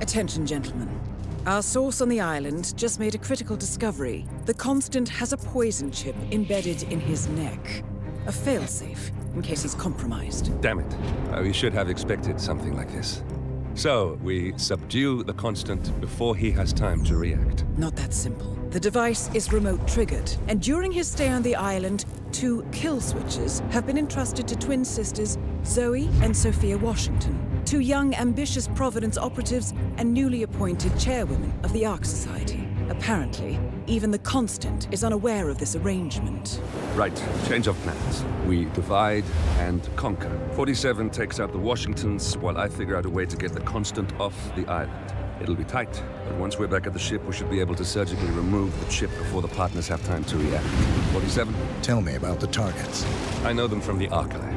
Attention, gentlemen. Our source on the island just made a critical discovery. The Constant has a poison chip embedded in his neck. A failsafe, in case he's compromised. Damn it. We should have expected something like this. So, we subdue the Constant before he has time to react. Not that simple. The device is remote-triggered, and during his stay on the island, 2 kill switches have been entrusted to twin sisters Zoe and Sophia Washington, 2 young, ambitious Providence operatives and newly appointed chairwomen of the Ark Society. Apparently, even the Constant is unaware of this arrangement. Right, change of plans. We divide and conquer. 47 takes out the Washingtons, while I figure out a way to get the Constant off the island. It'll be tight, but once we're back at the ship, we should be able to surgically remove the chip before the partners have time to react. 47? Tell me about the targets. I know them from the archive.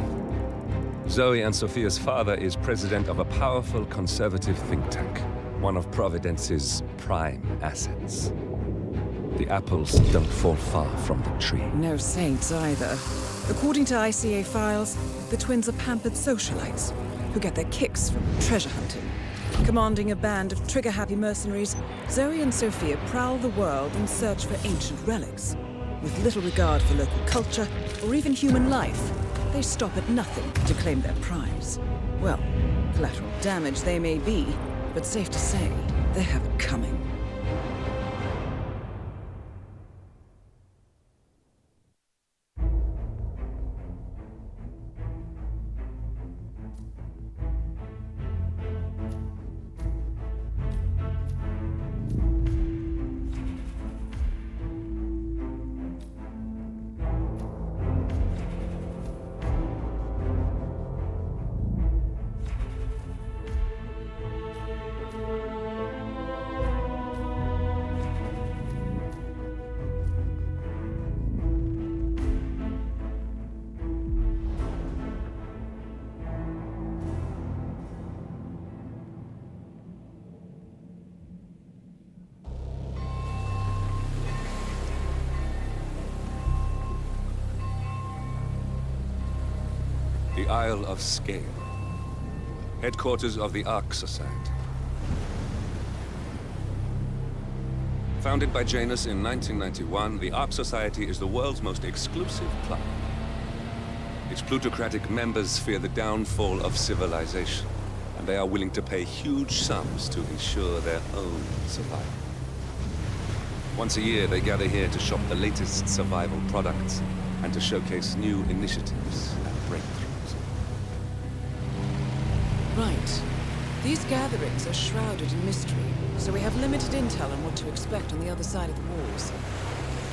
Zoe and Sophia's father is president of a powerful conservative think tank, one of Providence's prime assets. The apples don't fall far from the tree. No saints either. According to ICA files, the twins are pampered socialites who get their kicks from treasure hunting. Commanding a band of trigger-happy mercenaries, Zoe and Sophia prowl the world in search for ancient relics. With little regard for local culture or even human life, they stop at nothing to claim their prize. Well, collateral damage they may be, but safe to say, they have it coming. The Isle of Scale, headquarters of the Ark Society. Founded by Janus in 1991, the Ark Society is the world's most exclusive club. Its plutocratic members fear the downfall of civilization, and they are willing to pay huge sums to ensure their own survival. Once a year, they gather here to shop the latest survival products and to showcase new initiatives and breakthroughs. Right. These gatherings are shrouded in mystery, so we have limited intel on what to expect on the other side of the walls.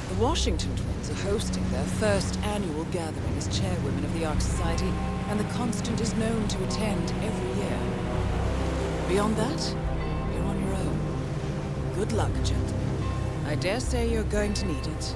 The Washington twins are hosting their first annual gathering as chairwomen of the Ark Society, and the Constant is known to attend every year. Beyond that, you're on your own. Good luck, gentlemen. I dare say you're going to need it.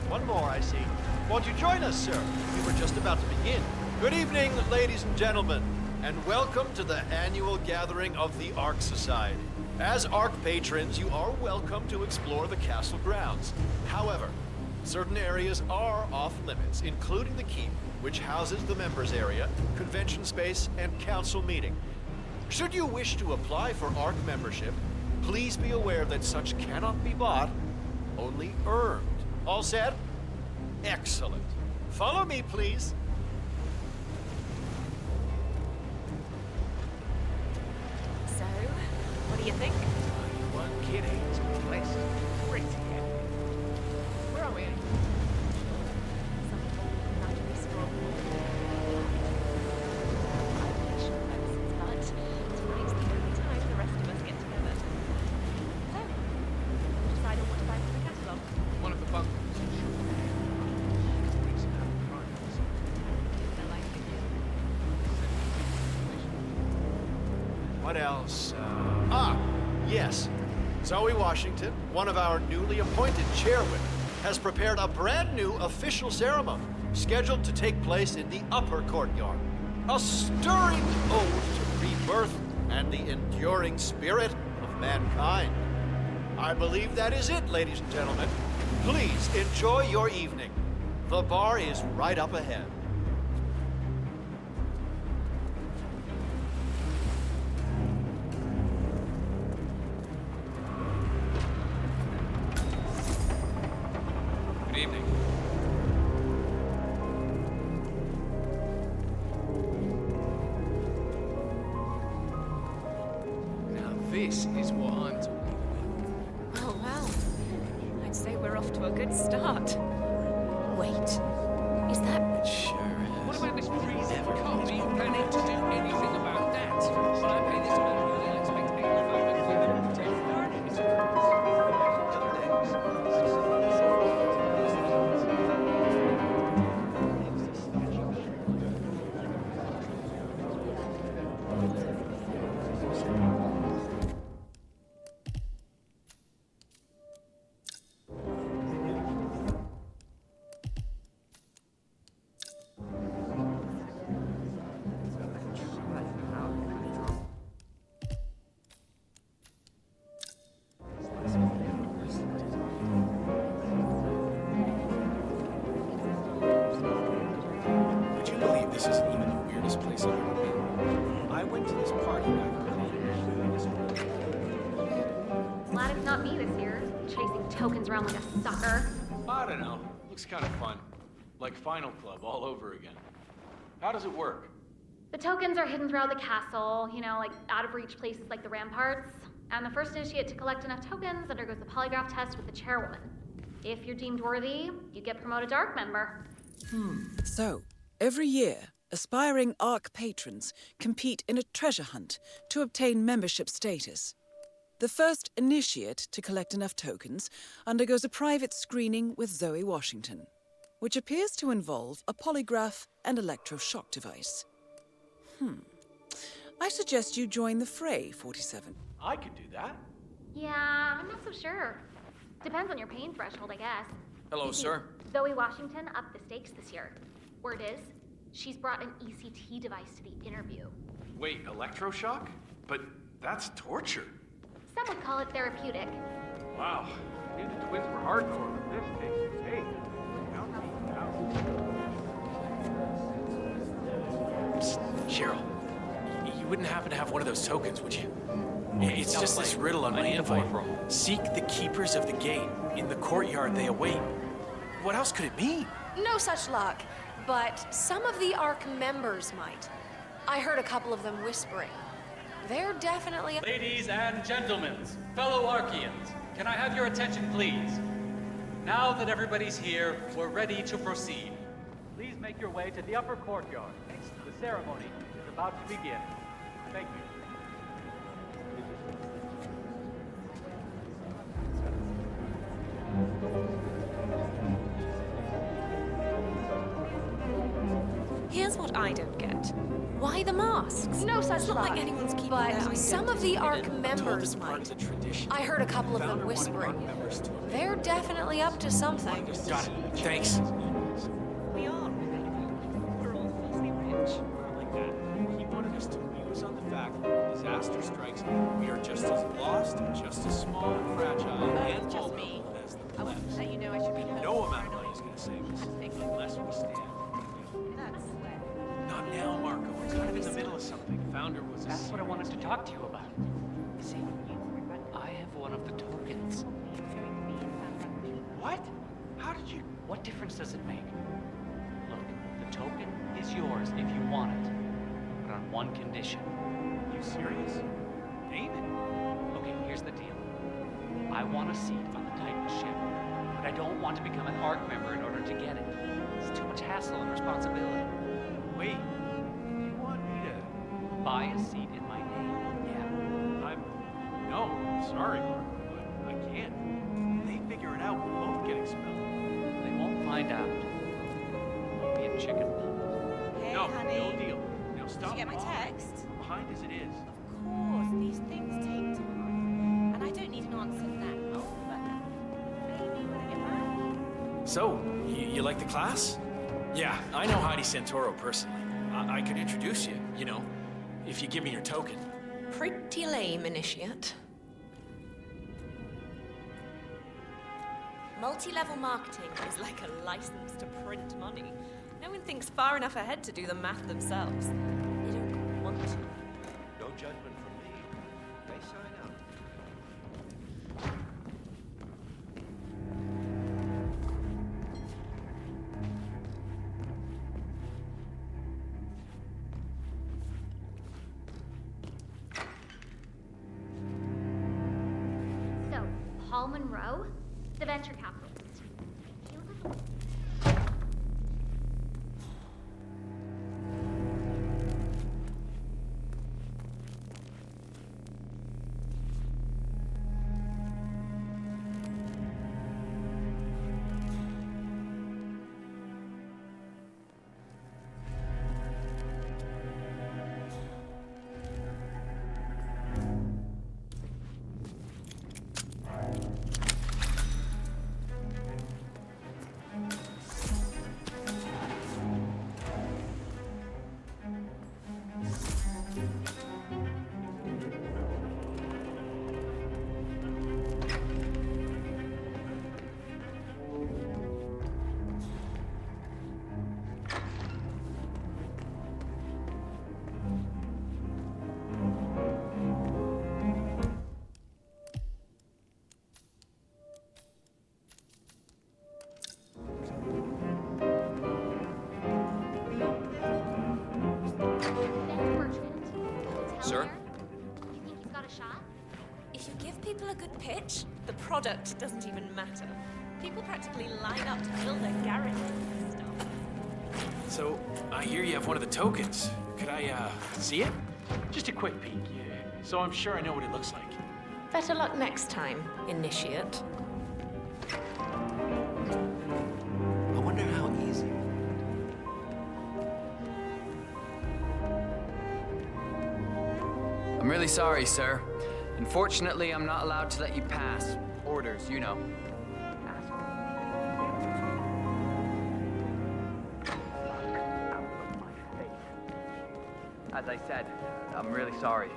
One more, I see. Won't you join us, sir? We were just about to begin. Good evening, ladies and gentlemen, and welcome to the annual gathering of the Ark Society. As Ark patrons, you are welcome to explore the castle grounds. However, certain areas are off limits, including the keep, which houses the members area, convention space, and council meeting. Should you wish to apply for Ark membership, please be aware that such cannot be bought, only earned. All set? Excellent. Follow me, please. So, what do you think? kidding. This place is crazy. Where are we? One of the bunkers. What else? Yes. Zoe Washington, one of our newly appointed chairwomen, has prepared a brand new official ceremony scheduled to take place in the upper courtyard. A stirring ode to rebirth and the enduring spirit of mankind. I believe that is it, ladies and gentlemen. Please enjoy your evening. The bar is right up ahead. Good evening. Now this is what I'm talking about. Oh, well. I'd say we're off to a good start. Wait. Is that... Sure is. What about this freezing cold? Are you planning to do anything about that? Will I pay this man really? I expect 85 Would you believe this isn't even the weirdest place I've ever been? I went to this party back Glad it's not me this year, chasing tokens around like a sucker. I don't know. Looks kind of fun. Like Final Club all over again. How does it work? The tokens are hidden throughout the castle, you know, like out of reach places like the ramparts. And the first initiate to collect enough tokens undergoes the polygraph test with the chairwoman. If you're deemed worthy, you get promoted to ARC member. So, every year, aspiring ARC patrons compete in a treasure hunt to obtain membership status. The first initiate to collect enough tokens undergoes a private screening with Zoe Washington, which appears to involve a polygraph and electroshock device. I suggest you join the fray, 47. I could do that. Yeah, I'm not so sure. Depends on your pain threshold, I guess. Hello, You see, sir. Zoe Washington upped the stakes this year. Word is, she's brought an ECT device to the interview. Wait, electroshock? But that's torture. Some would call it therapeutic. Wow. I knew the twins were hardcore, but this takes its hey. Cheryl, you wouldn't happen to have one of those tokens, would you? It's just this riddle on my invite. Seek the keepers of the gate. In the courtyard they await. What else could it mean? No such luck, but some of the ARC members might. I heard a couple of them whispering. They're definitely... Ladies and gentlemen, fellow Archeans, can I have your attention, please? Now that everybody's here, we're ready to proceed. Please make your way to the upper courtyard. The ceremony is about to begin. Thank you. Here's what I don't get. Why the masks? No such It's not luck, like anyone's keeping but their some of the ARC Told members it's part of might. the tradition. I heard a couple of them Founder wanted whispering. ARC members to They're definitely up to something. Got it. Thanks. We are. We're all filthy rich. Like that. He wanted us to muse on the fact that when disaster strikes, we are just as lost, just as small and fragile and vulnerable as the plebs. You know I should be No amount of money is going to save us unless we stand. Not now, Marco. We're kind of in the middle of something. Founder was That's what I wanted to talk to you about. See, I have one of the tokens. What? How did you... What difference does it make? Look, the token is yours if you want it, but on one condition. You serious? Name it. Okay, here's the deal. I want a seat on the Titan ship, but I don't want to become an ARC member in order to get it. It's too much hassle and responsibility. Wait, you want me to Buy a seat in my name. Yeah. No, sorry, Mark, but I can't. If they figure it out, we'll both get expelled. They won't find out. Won't be a chicken business. Hey, No, honey. no deal. Now stop. Did you get my text? Behind as it is. Of course, these things take time. And I don't need an answer now, but maybe when I get back. So, you like the class? Yeah, I know Heidi Santoro personally. I could introduce you, you know, if you give me your token. Pretty lame, initiate. Multi-level marketing is like a license to print money. No one thinks far enough ahead to do the math themselves. They don't want to. No judgment from me. They sign up. So, Paul Monroe, the venture capitalist. He looks like Sir? You think he's got a shot? If you give people a good pitch, the product doesn't even matter. People practically line up to fill their garages and stuff. So, I hear you have one of the tokens. Could I, see it? Just a quick peek, yeah. So I'm sure I know what it looks like. Better luck next time, initiate. I wonder how easy. I'm really sorry, sir. Unfortunately, I'm not allowed to let you pass. Orders, you know. As I said, I'm really sorry.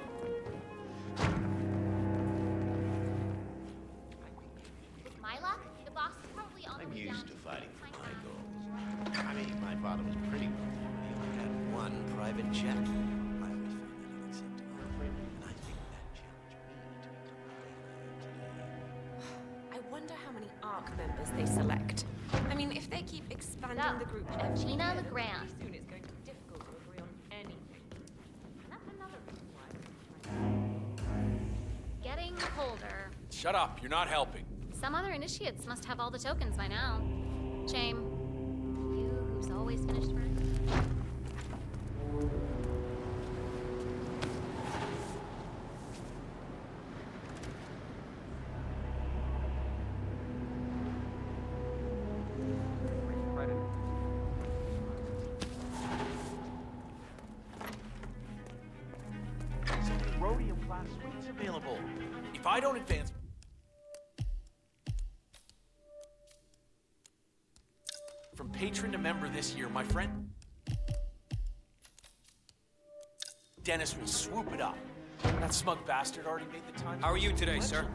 With my luck, the boss is probably on the I'm way used down to fighting for my my side. goals. I mean, my father was pretty wealthy, but he only had one private jet. I always found that unacceptable. And I think that challenged me to become the man I am today. I wonder how many ARC members they select. I mean, if they keep expanding So, the group, Gina Legrand. pretty soon it's going to be difficult to agree on anything. And that's another reason why. Getting colder. Shut up, you're not helping. Some other initiates must have all the tokens by now. Shame. You, who's always finished first. So many rhodium class suites available. If I don't advance... From patron to member this year, my friend Dennis will swoop it up. That smug bastard already made the time. How are you today, sir?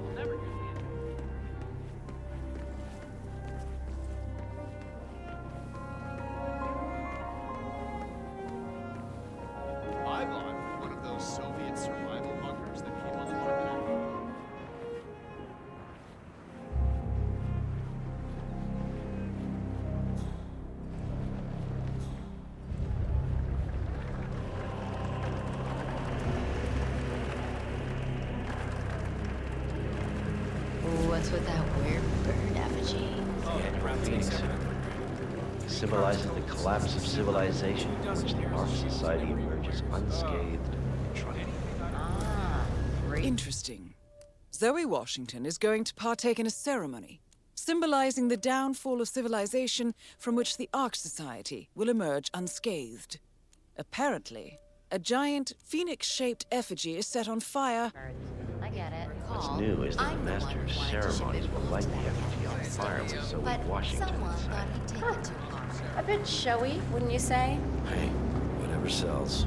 We'll never get the end. I bought one of those Soviet survival bunkers that came on the market. Phoenix symbolizes the collapse of civilization, in which the Ark Society emerges unscathed and triumphant. Interesting. Zoe Washington is going to partake in a ceremony symbolizing the downfall of civilization from which the Ark Society will emerge unscathed. Apparently, a giant phoenix-shaped effigy is set on fire. I get it. What's new is that the Master's ceremonies will light the effigy on fire with Zoe Washington inside. A bit showy, wouldn't you say? Hey, whatever sells.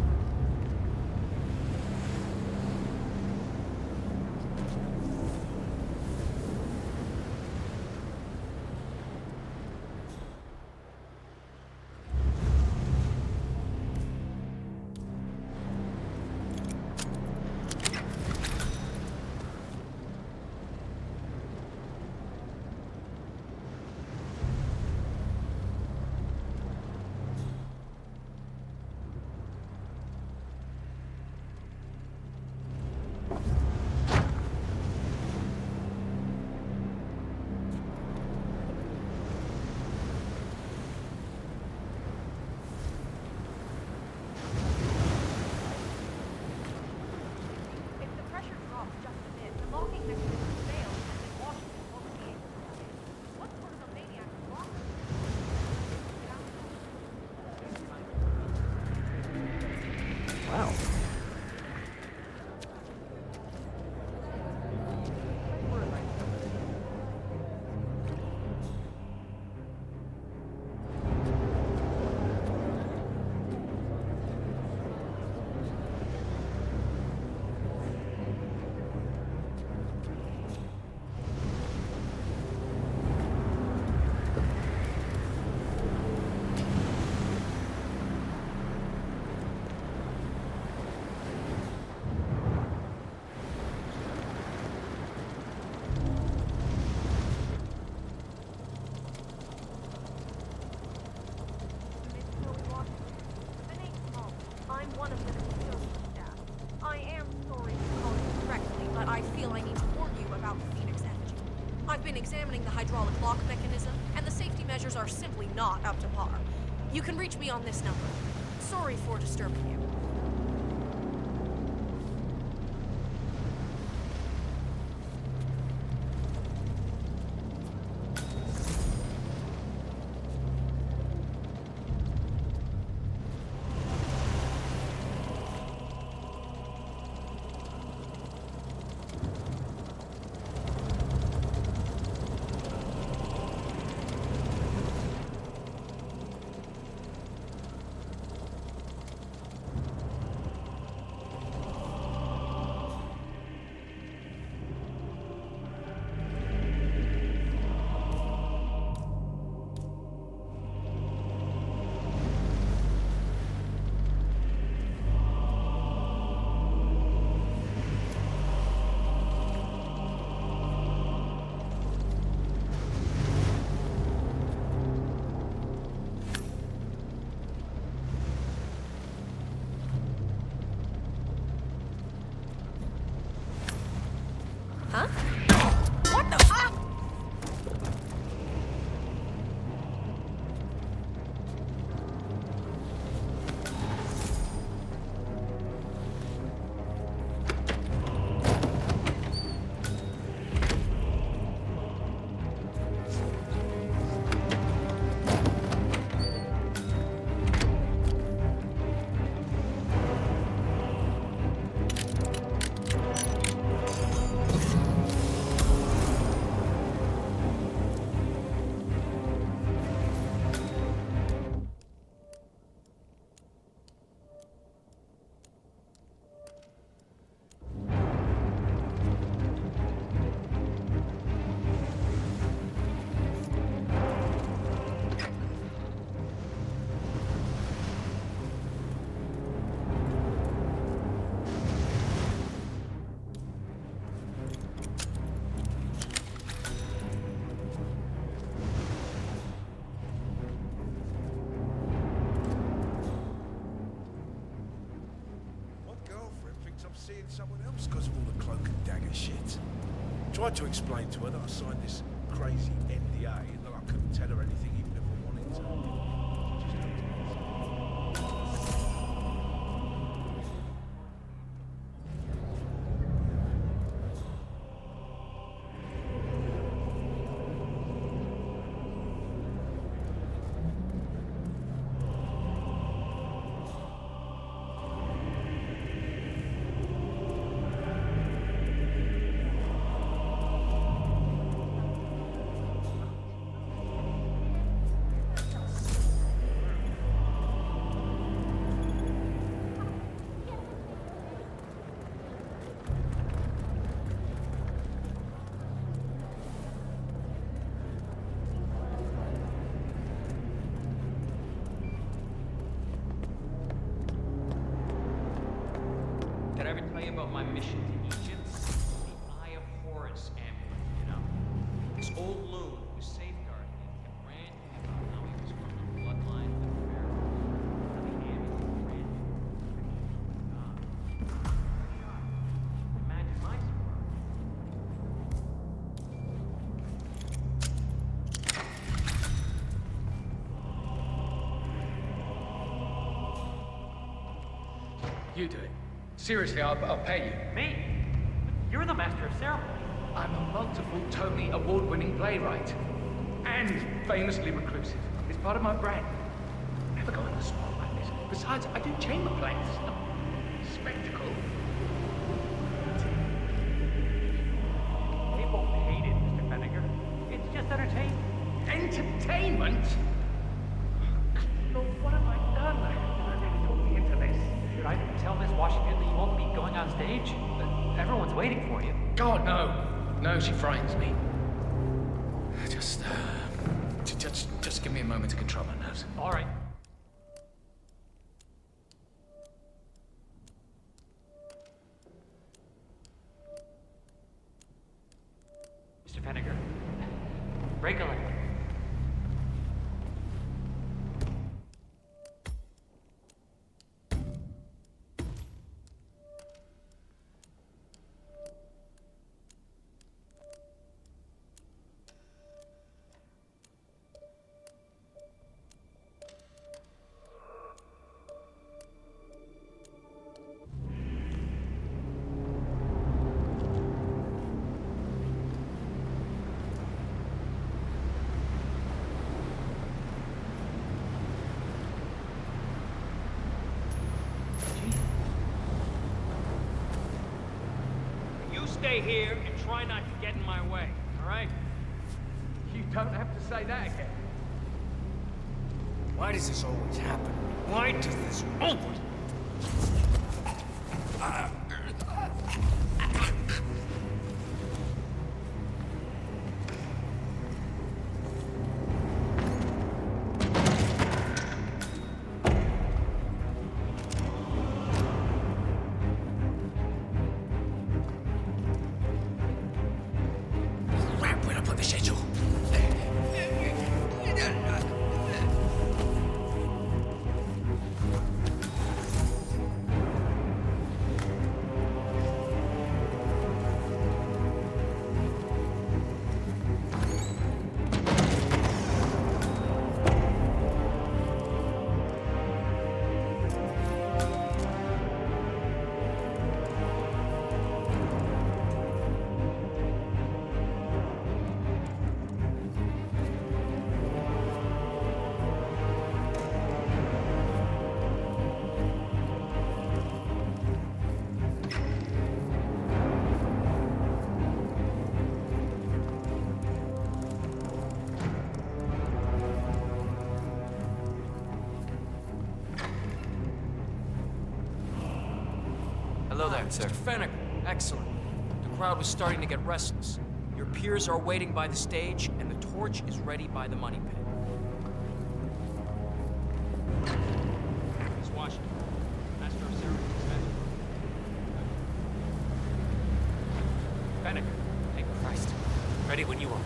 Wow. I've been examining the hydraulic lock mechanism, and the safety measures are simply not up to par. You can reach me on this number. Sorry for disturbing you. Huh? What the fuck? Seeing someone else because of all the cloak and dagger shit. Tried to explain to her that I signed this crazy NDA and that I couldn't tell her anything. tell you about my mission to Egypt. The Eye of Horus amulet, you know? This old loon who was safeguarding it kept ranting about how he was from the bloodline of the pharaoh. How the amulet granted God. Imagine my surprise. You do it. Seriously, I'll pay you. Me? You're the master of ceremony. I'm a multiple Tony award-winning playwright. And famously reclusive. It's part of my brand. Never go in the spot like this. Besides, I do chamber plays. Spectacle. People hate it, Mr. Fenniger. It's just entertainment. Entertainment? Lord, what have I done? You're really talking me into this. Should I tell Miss Washington that you won't be going on stage? Everyone's waiting for you. God, no. No, she frightens me. Just give me a moment to control my nerves. All right. Mr. Fenniger, break a leg. Stay here and try not to get in my way, all right? You don't have to say that again. Why does this always happen? Why does this always... Hello there, sir. Mr. Fenniger, excellent. The crowd was starting to get restless. Your peers are waiting by the stage, and the torch is ready by the money pit. Miss Washington, master of ceremonies, Fenniger, thank Christ. Ready when you are.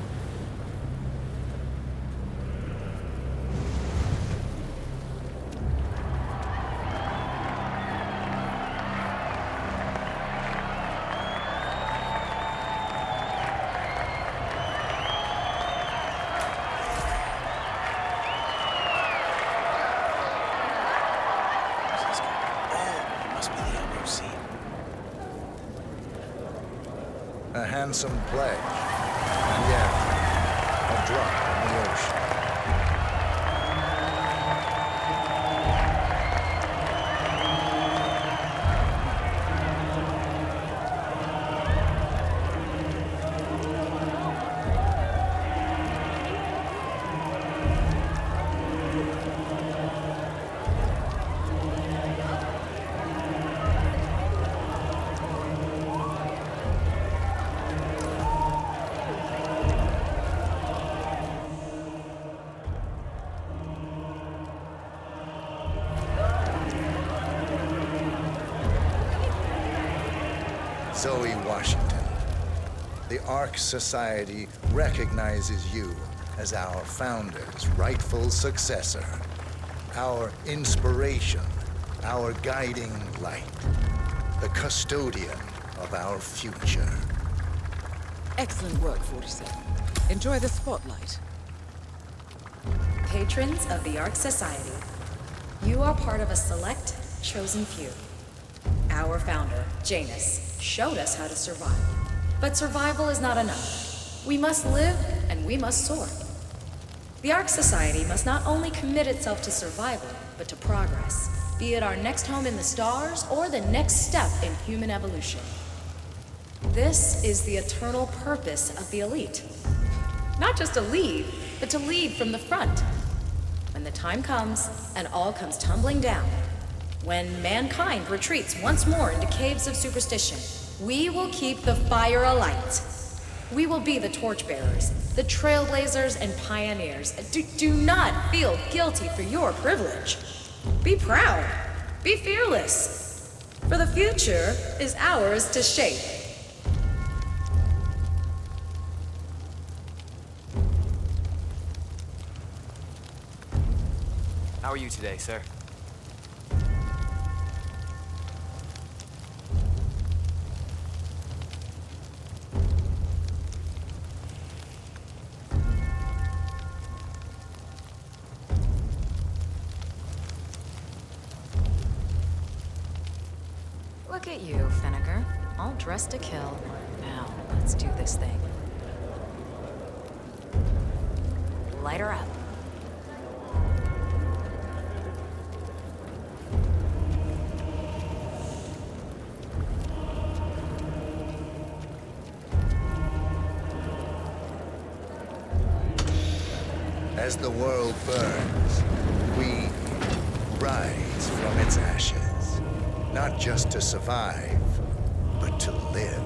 A handsome pledge. And yet, a drop in the ocean. Zoe Washington, the Ark Society recognizes you as our founder's rightful successor, our inspiration, our guiding light, the custodian of our future. Excellent work, 47. Enjoy the spotlight. Patrons of the Ark Society, you are part of a select, chosen few. Our founder, Janus, showed us how to survive. But survival is not enough. We must live and we must soar. The Ark Society must not only commit itself to survival, but to progress, be it our next home in the stars or the next step in human evolution. This is the eternal purpose of the elite. Not just to lead, but to lead from the front. When the time comes and all comes tumbling down, when mankind retreats once more into caves of superstition, we will keep the fire alight. We will be the torchbearers, the trailblazers and pioneers. Do not feel guilty for your privilege. Be proud. Be fearless. For the future is ours to shape. How are you today, sir? Look at you, Finnegar. All dressed to kill. Now, let's do this thing. Light her up. As the world burns, we rise from its ashes, not just to survive, but to live.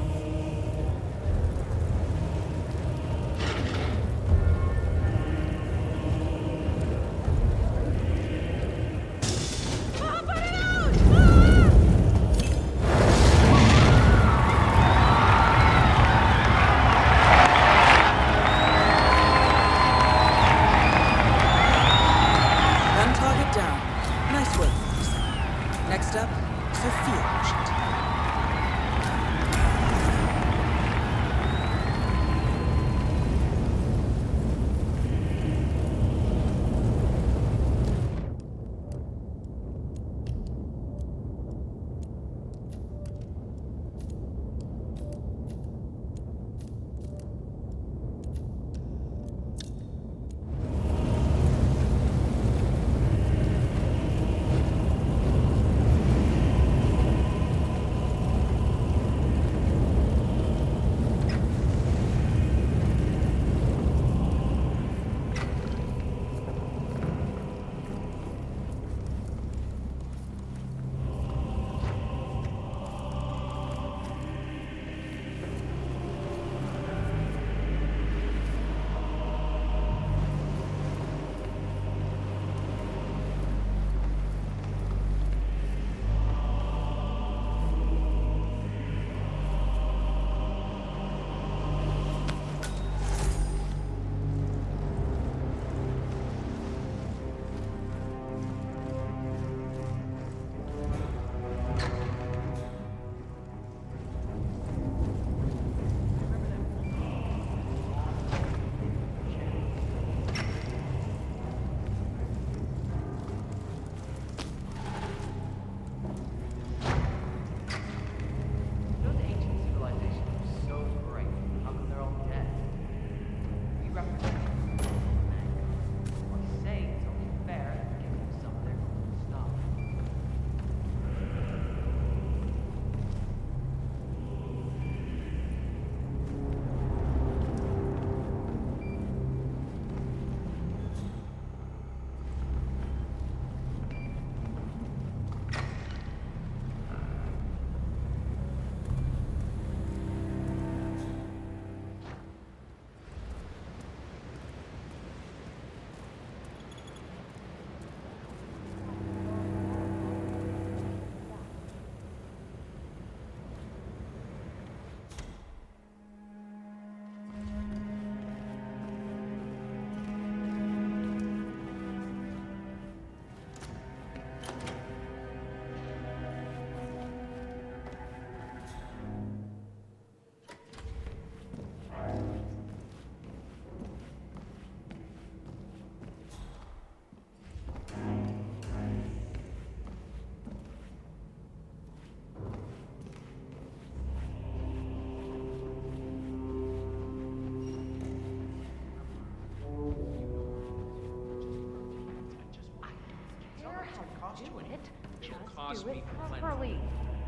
to it. It'll Just cost do me it plenty. properly.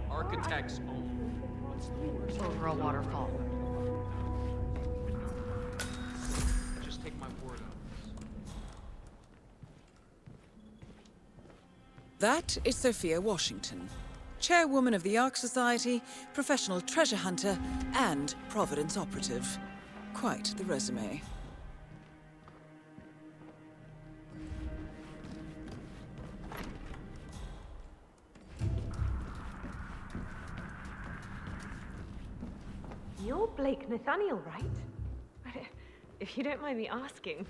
Architects only. What's the worst? Over a waterfall. Just take my word on this. That is Sophia Washington, chairwoman of the Ark Society, professional treasure hunter, and Providence operative. Quite the resume. You're Blake Nathaniel, right? If you don't mind me asking,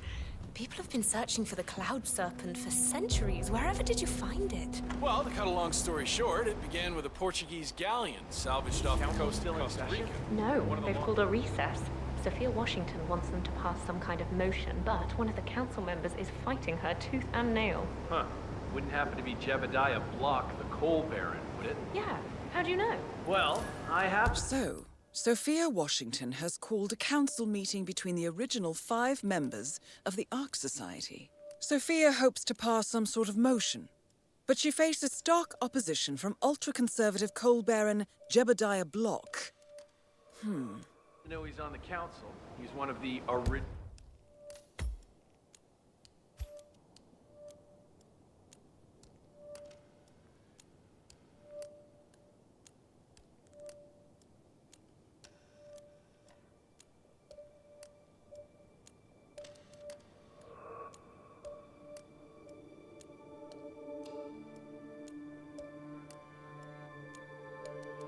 people have been searching for the Cloud Serpent for centuries. Wherever did you find it? Well, to cut a long story short, it began with a Portuguese galleon salvaged off the coast of Costa Rica. No, they've called a recess. Sophia Washington wants them to pass some kind of motion, but one of the council members is fighting her tooth and nail. Huh. Wouldn't happen to be Jebediah Block, the coal baron, would it? Yeah, how do you know? Well, I have... So, Sophia Washington has called a council meeting between the original 5 members of the Ark Society. Sophia hopes to pass some sort of motion, but she faces stark opposition from ultra-conservative coal baron Jebediah Block. I know he's on the council. He's one of the original...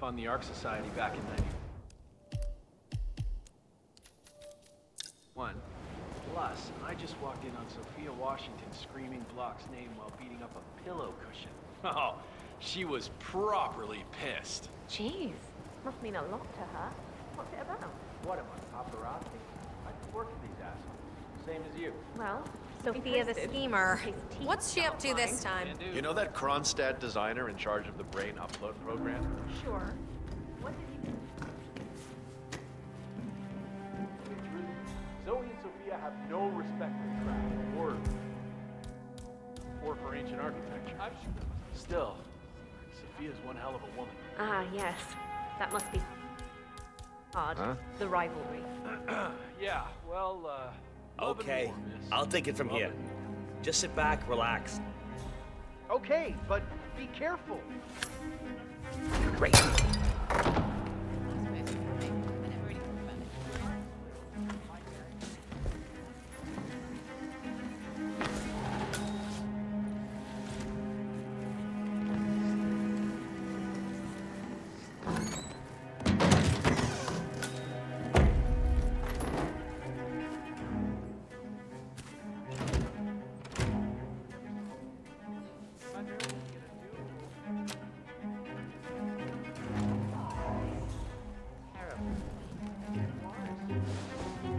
on the Ark Society back in 91. Plus, I just walked in on Sophia Washington screaming Block's name while beating up a pillow cushion. Oh, she was properly pissed. Jeez, must mean a lot to her. What's it about? What am I, paparazzi? I could work for these assholes. Same as you. Well, Sophia the schemer. What's she up to this time? You know that Kronstadt designer in charge of the brain upload program? Sure. What did he do? Zoe and Sophia have no respect for craft or for ancient architecture. I'm sure. Still, Sophia's one hell of a woman. Ah, yes. That must be hard. Huh? The rivalry. Yeah, well, love and Okay, war, miss. I'll take it from Love here. and war. Just sit back, relax. Okay, but be careful. Great.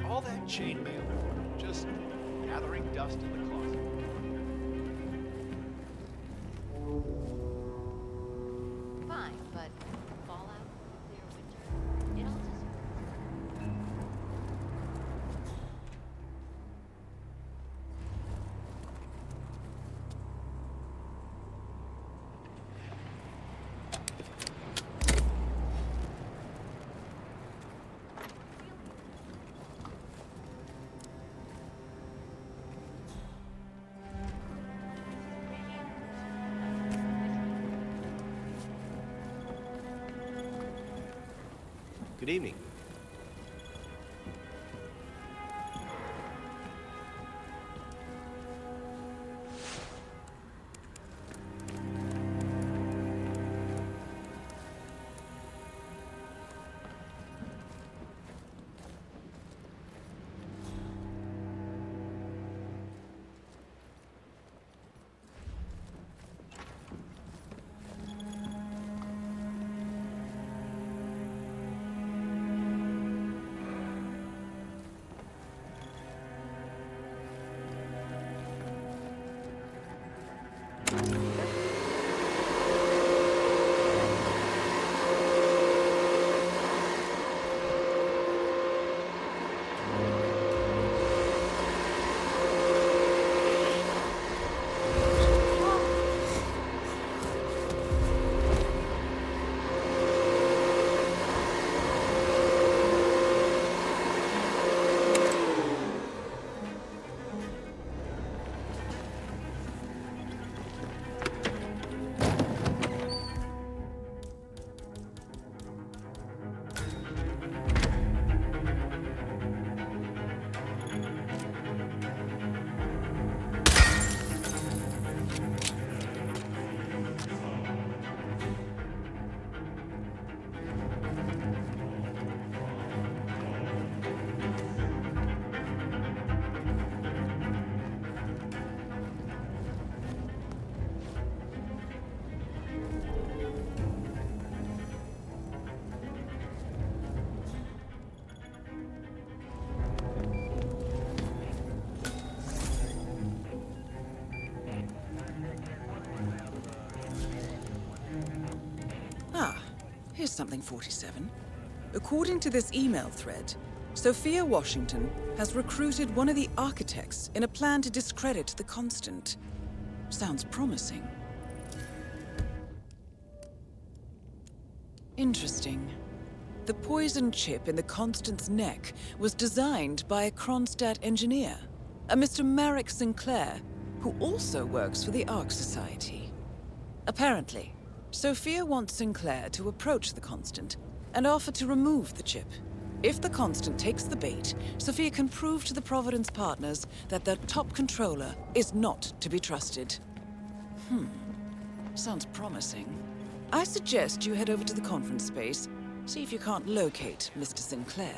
All that chainmail, just gathering dust in the closet. Fine, but fallout, nuclear winter, it all just... Good evening. Here's something, 47. According to this email thread, Sophia Washington has recruited one of the architects in a plan to discredit the Constant. Sounds promising. Interesting. The poison chip in the Constant's neck was designed by a Kronstadt engineer, a Mr. Marek Sinclair, who also works for the Ark Society. Apparently, Sophia wants Sinclair to approach the Constant and offer to remove the chip. If the Constant takes the bait, Sophia can prove to the Providence partners that their top controller is not to be trusted. Sounds promising. I suggest you head over to the conference space, see if you can't locate Mr. Sinclair.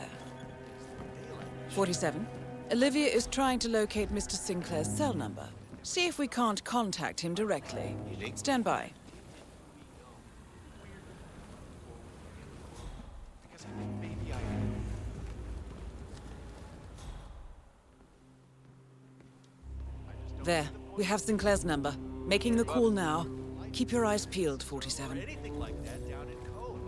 47. Olivia is trying to locate Mr. Sinclair's cell number. See if we can't contact him directly. Stand by. There, we have Sinclair's number. Making the call now. Keep your eyes peeled, 47. Anything like that down in code.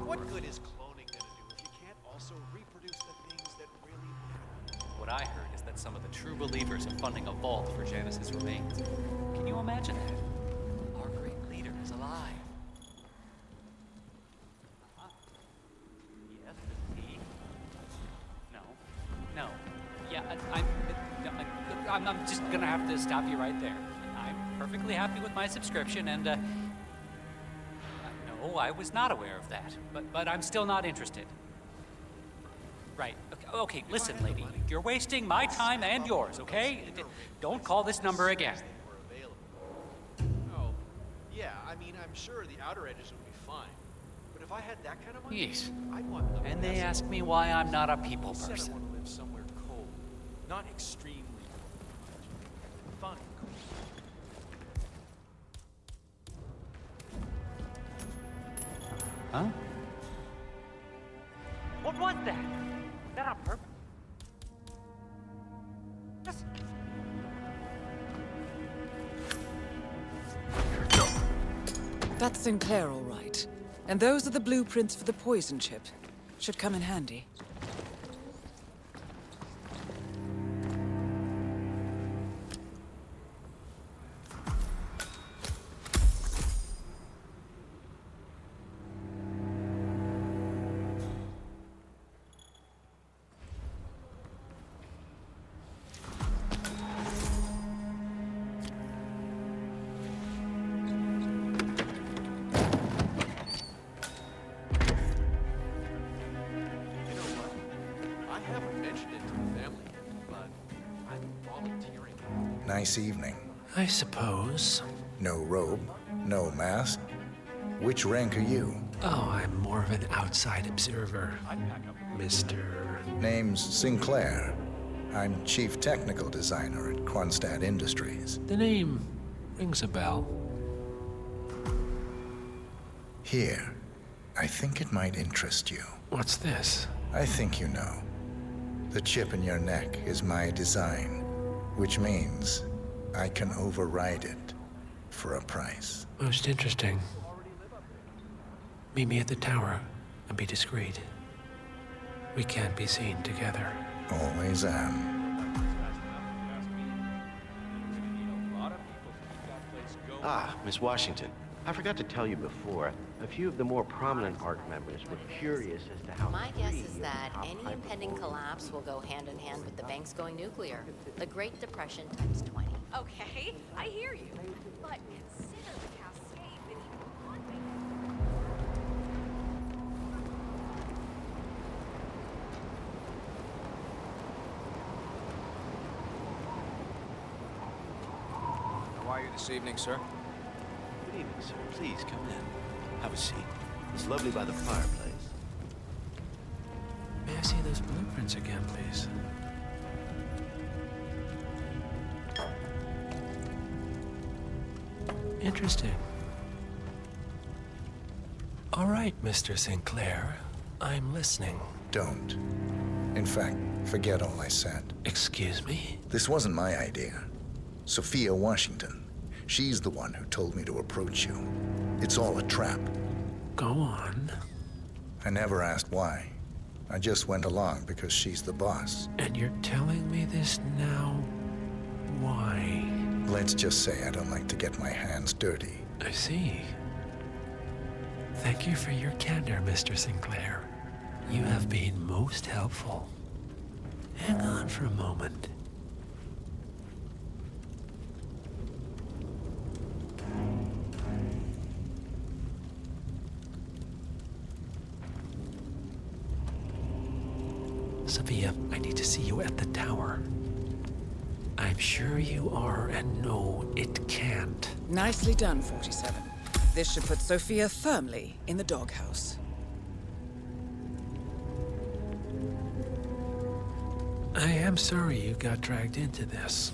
What good is cloning gonna do if you can't also reproduce the things that really matter? What I heard is that some of the true believers are funding a vault for Janice's remains. Can you imagine that? Our great leader is alive. Yes, is he? No. Yeah, I'm just gonna have to stop you right there. I'm perfectly happy with my subscription, and no, I was not aware of that. But I'm still not interested. Right. Okay, listen, lady. You're wasting my time and yours, okay? Don't call this number again. Oh, yeah, I mean, I'm sure the outer edges would be fine. But if I had that kind of money, Yes. I'd want the And they best. ask me why I'm not a people I said I person. want to live somewhere cold, not extremely cold. Fun cold. Huh? What was that? Was that on purpose? That's Sinclair, all right. And those are the blueprints for the poison chip. Should come in handy. Nice evening. I suppose. No robe, no mask. Which rank are you? Oh, I'm more of an outside observer, Mr. Name's Sinclair. I'm Chief Technical Designer at Kronstadt Industries. The name rings a bell. Here, I think it might interest you. What's this? I think you know. The chip in your neck is my design, which means I can override it for a price. Most interesting. Meet me at the tower and be discreet. We can't be seen together. Always am. Ah, Miss Washington. I forgot to tell you before, a few of the more prominent ARC members were curious as to how My guess free is your that top any high impending performers collapse will go hand in hand with the banks going nuclear. The Great Depression times 20. Okay, I hear you. But consider the cascade beneath one man. How are you this evening, sir? Good evening, sir. Please come in. Have a seat. It's lovely by the fireplace. May I see those blueprints again, please? Interesting. All right, Mr. Sinclair. I'm listening. Don't. In fact, forget all I said. Excuse me? This wasn't my idea. Sophia Washington. She's the one who told me to approach you. It's all a trap. Go on. I never asked why. I just went along because she's the boss. And you're telling me this now? Why? Let's just say I don't like to get my hands dirty. I see. Thank you for your candor, Mr. Sinclair. You have been most helpful. Hang on for a moment. Sophia, I need to see you at the tower. I'm sure you are, and no, it can't. Nicely done, 47. This should put Sophia firmly in the doghouse. I am sorry you got dragged into this.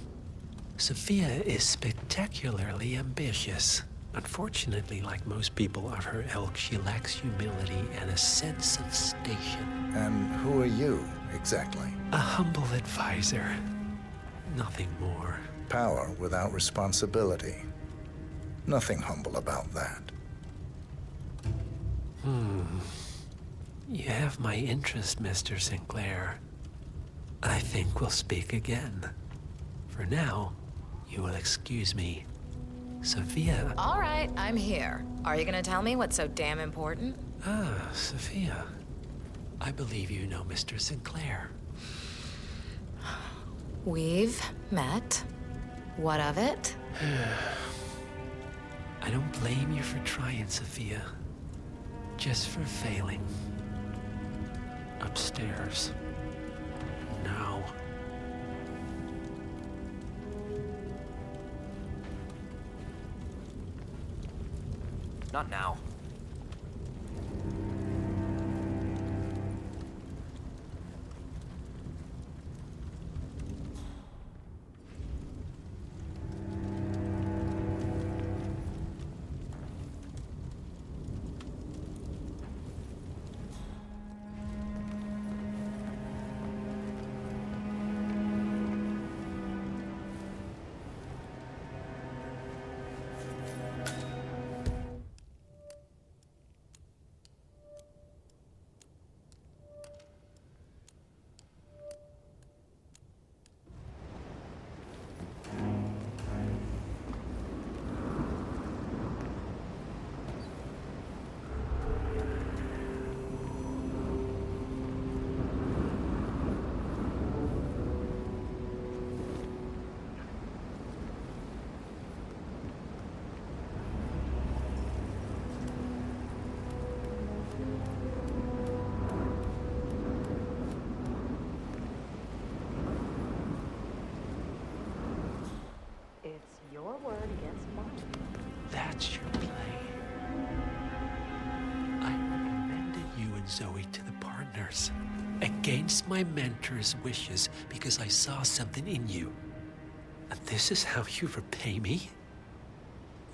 Sophia is spectacularly ambitious. Unfortunately, like most people of her ilk, she lacks humility and a sense of station. And who are you, exactly? A humble advisor. Nothing more. Power without responsibility. Nothing humble about that. You have my interest, Mr. Sinclair. I think we'll speak again. For now, you will excuse me. Sophia. All right, I'm here. Are you gonna tell me what's so damn important? Ah, Sophia. I believe you know Mr. Sinclair. We've met. What of it? I don't blame you for trying, Sophia. Just for failing. Upstairs. Now. Not now. Your word against mine. That's your play. I recommended you and Zoe to the partners. Against my mentor's wishes, because I saw something in you. And this is how you repay me?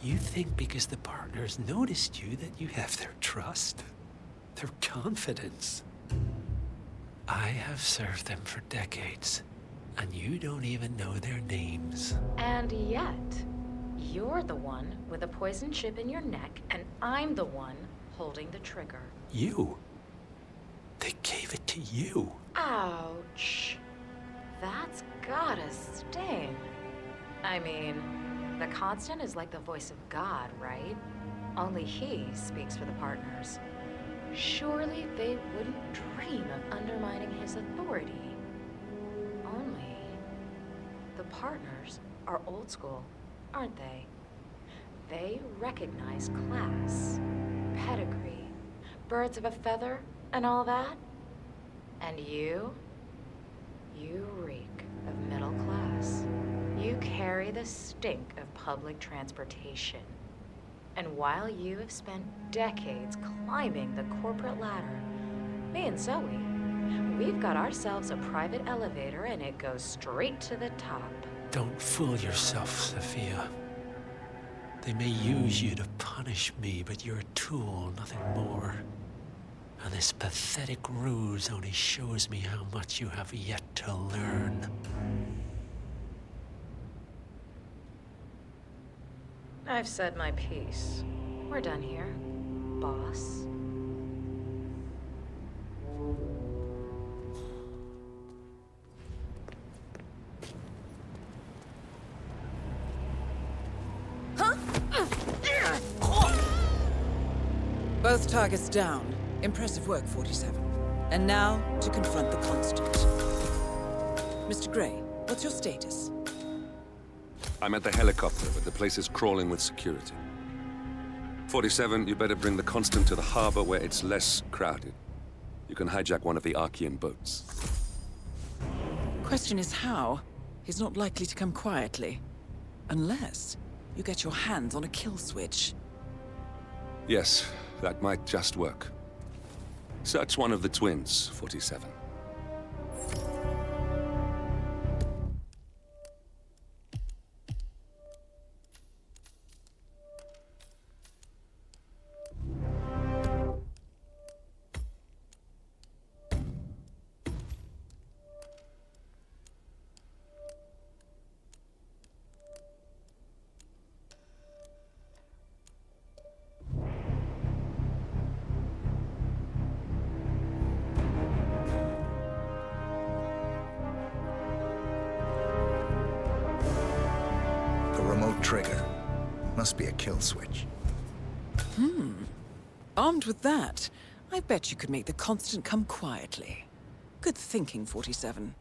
You think because the partners noticed you that you have their trust? Their confidence? I have served them for decades. And you don't even know their names. And yet, you're the one with a poison chip in your neck, and I'm the one holding the trigger. You? They gave it to you. Ouch. That's gotta sting. I mean, the Constant is like the voice of God, right? Only he speaks for the partners. Surely they wouldn't dream of undermining his authority. Only the partners are old school, aren't they? They recognize class, pedigree, birds of a feather, and all that. And you reek of middle class. You carry the stink of public transportation. And while you have spent decades climbing the corporate ladder, me and Zoe, we've got ourselves a private elevator and it goes straight to the top. Don't fool yourself, Sophia. They may use you to punish me, but you're a tool, nothing more. And this pathetic ruse only shows me how much you have yet to learn. I've said my piece. We're done here, boss. Both targets down. Impressive work, 47. And now, to confront the Constant. Mr. Gray, what's your status? I'm at the helicopter, but the place is crawling with security. 47, you better bring the Constant to the harbor where it's less crowded. You can hijack one of the Archean boats. Question is how? He's not likely to come quietly. Unless you get your hands on a kill switch. Yes, that might just work. Search one of the twins, 47. Trigger. Must be a kill switch. Armed with that, I bet you could make the Constant come quietly. Good thinking, 47.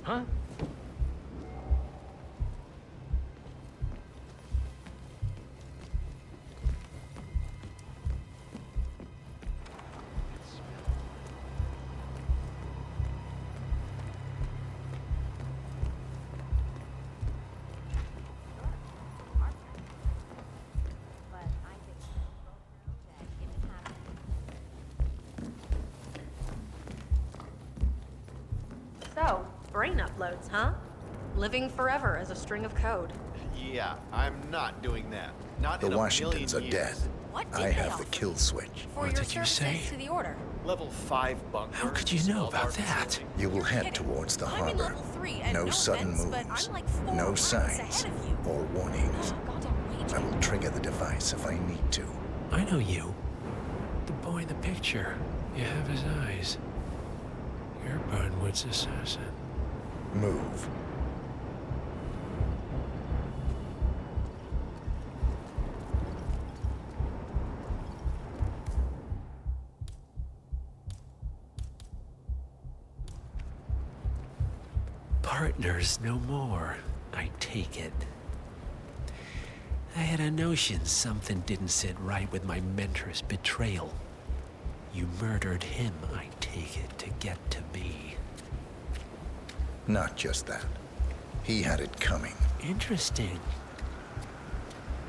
Huh? So, brain uploads, huh? Living forever as a string of code. Yeah, I'm not doing that. Not The in a Washingtons are million dead. years. What I have the kill switch. For your services to the Order. Level 5 bunker. How could you know about that? You will head towards the I'm in harbor. level 3, and No no sudden offense, but moves. I'm like 4 No ranks signs ahead of you. or warnings. God, don't wait. I will trigger the device if I need to. I know you. The boy in the picture. You have his eyes. You're Burnwood's assassin. Move. Partners no more, I take it. I had a notion something didn't sit right with my mentor's betrayal. You murdered him, I take it, to get to me. Not just that. He had it coming. Interesting.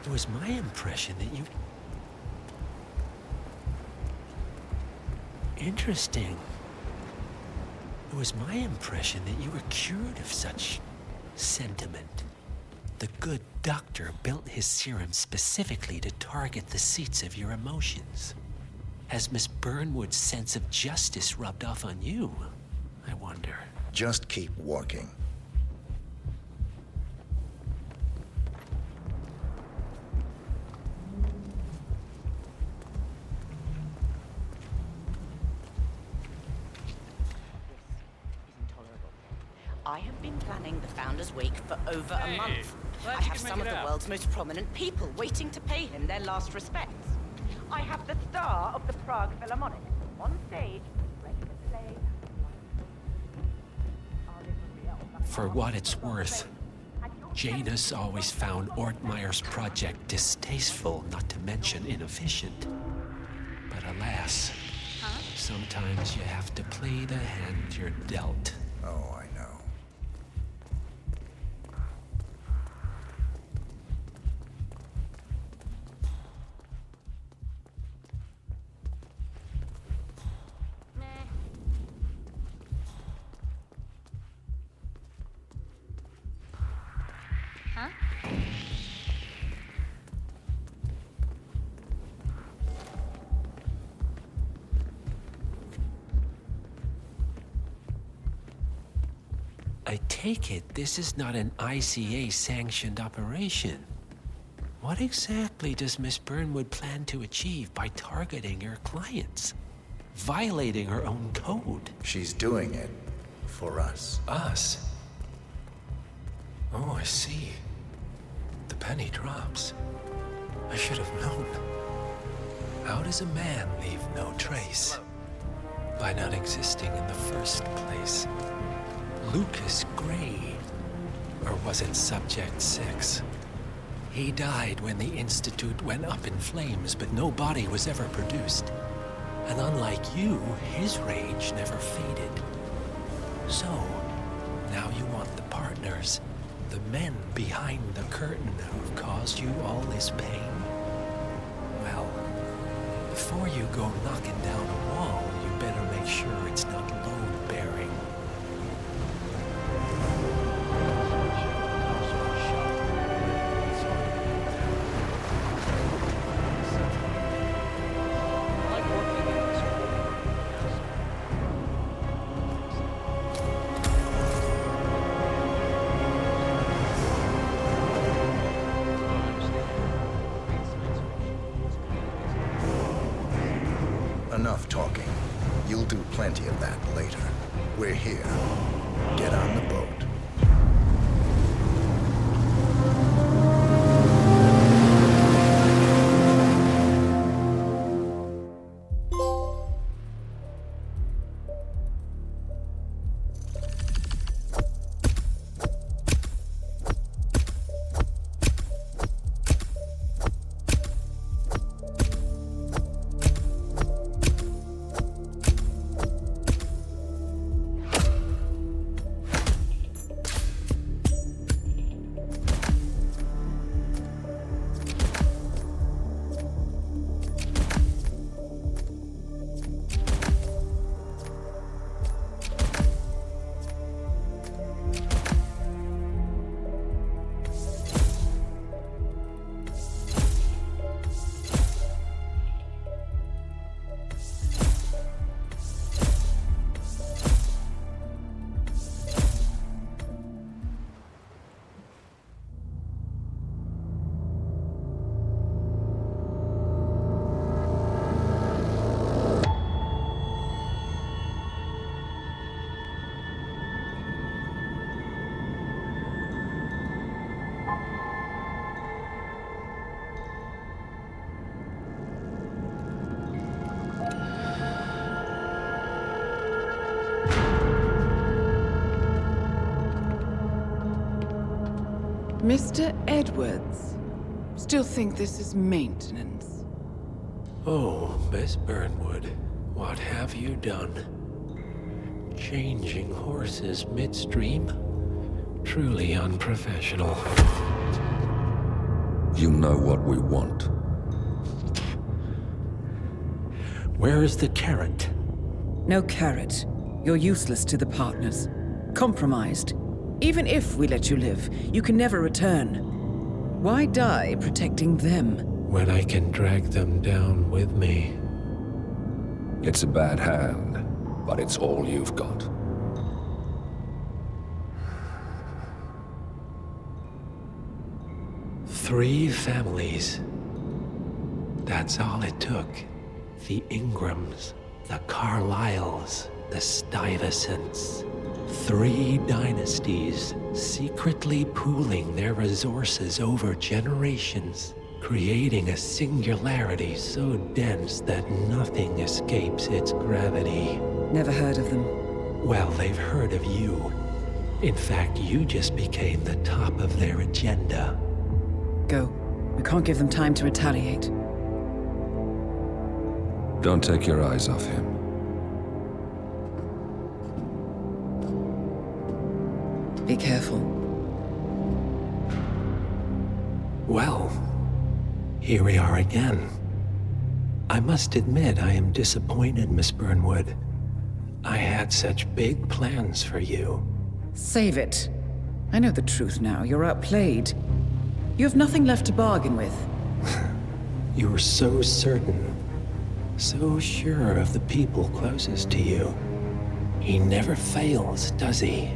It was my impression that you... Interesting. It was my impression that you were cured of such sentiment. The good doctor built his serum specifically to target the seats of your emotions. Has Miss Burnwood's sense of justice rubbed off on you? I wonder. Just keep working. I have been planning the Founders Week for over a month. glad I you have can some make of it the out. world's most prominent people waiting to pay him their last respects. I have the star of the Prague Philharmonic on stage, ready to play. For what it's worth, Janus always found Ortmeyer's project distasteful, not to mention inefficient. But alas, sometimes you have to play the hand you're dealt. Oh, I know. Huh? I take it this is not an ICA-sanctioned operation. What exactly does Miss Burnwood plan to achieve by targeting her clients? Violating her own code? She's doing it for us. Us? Oh, I see. The penny drops. I should have known. How does a man leave no trace? By not existing in the first place. Lucas Gray. Or was it Subject 6? He died when the Institute went up in flames, but no body was ever produced. And unlike you, his rage never faded. So, now you want the partners, the men behind the curtain who've caused you all this pain? Well, before you go knocking down a wall, you better make sure it's not load-bearing. Enough talking. You'll do plenty of that later. We're here. Get on the boat. Mr. Edwards, still think this is maintenance? Oh, Miss Burnwood, what have you done? Changing horses midstream? Truly unprofessional. You know what we want. Where is the carrot? No carrot. You're useless to the partners. Compromised. Even if we let you live, you can never return. Why die protecting them? When I can drag them down with me. It's a bad hand, but it's all you've got. Three families. That's all it took. The Ingrams, the Carlyles, the Stuyvesants. 3 dynasties secretly pooling their resources over generations, creating a singularity so dense that nothing escapes its gravity. Never heard of them. Well, they've heard of you. In fact, you just became the top of their agenda. Go. We can't give them time to retaliate. Don't take your eyes off him. Be careful. Well, here we are again. I must admit I am disappointed, Miss Burnwood. I had such big plans for you. Save it. I know the truth now. You're outplayed. You have nothing left to bargain with. You were so certain, so sure of the people closest to you. He never fails, does he?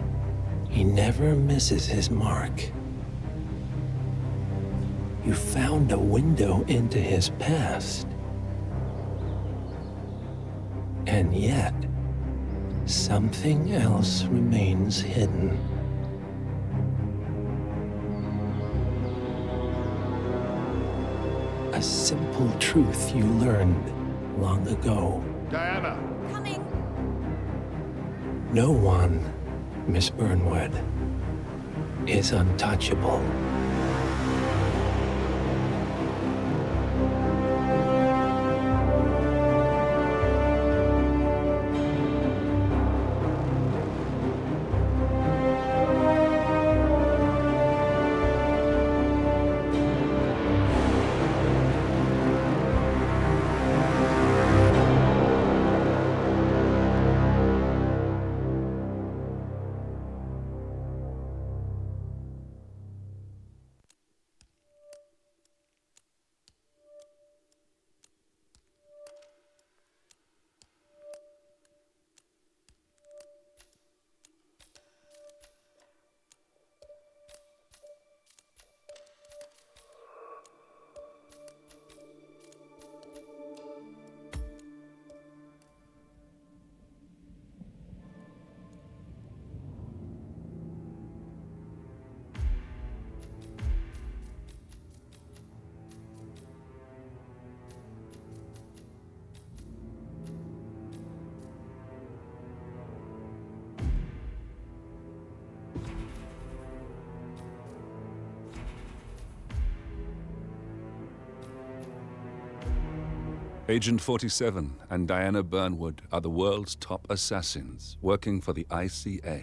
He never misses his mark. You found a window into his past. And yet, something else remains hidden. A simple truth you learned long ago. Diana! Coming! No one, Miss Burnwood, is untouchable. Agent 47 and Diana Burnwood are the world's top assassins working for the ICA.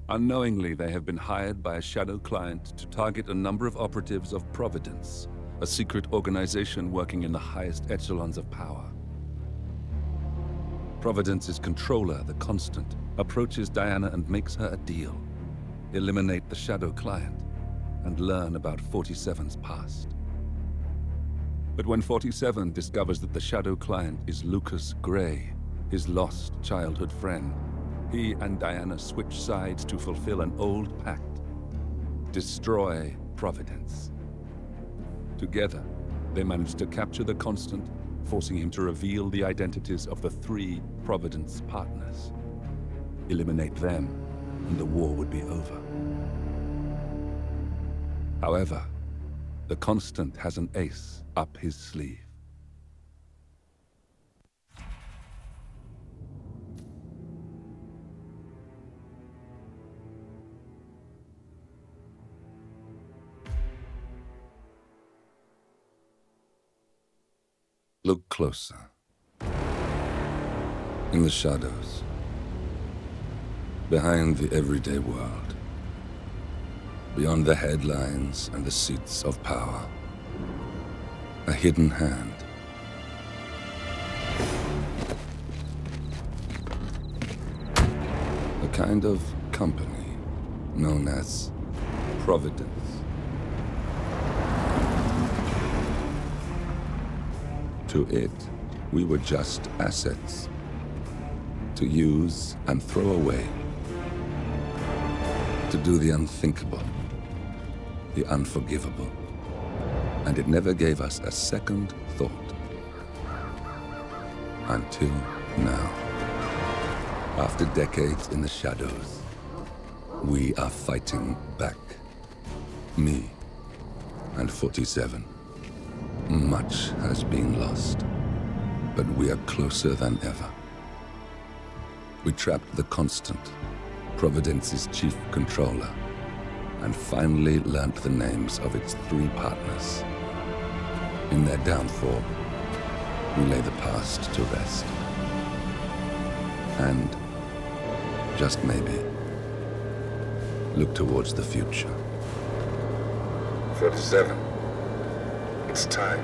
Unknowingly, they have been hired by a shadow client to target a number of operatives of Providence, a secret organization working in the highest echelons of power. Providence's controller, the Constant, approaches Diana and makes her a deal. Eliminate the shadow client and learn about 47's past. But when 47 discovers that the shadow client is Lucas Gray, his lost childhood friend, he and Diana switch sides to fulfill an old pact: destroy Providence. Together, they manage to capture the Constant, forcing him to reveal the identities of the 3 Providence partners. Eliminate them, and the war would be over. However, the Constant has an ace up his sleeve. Look closer. In the shadows. Behind the everyday world. Beyond the headlines and the seats of power. A hidden hand. A kind of company known as Providence. To it, we were just assets. To use and throw away. To do the unthinkable. The unforgivable. And it never gave us a second thought. Until now. After decades in the shadows, we are fighting back. Me and 47. Much has been lost, but we are closer than ever. We trapped the Constant, Providence's chief controller, and finally learnt the names of its 3 partners. In their downfall, we lay the past to rest. And, just maybe, look towards the future. 47. It's time.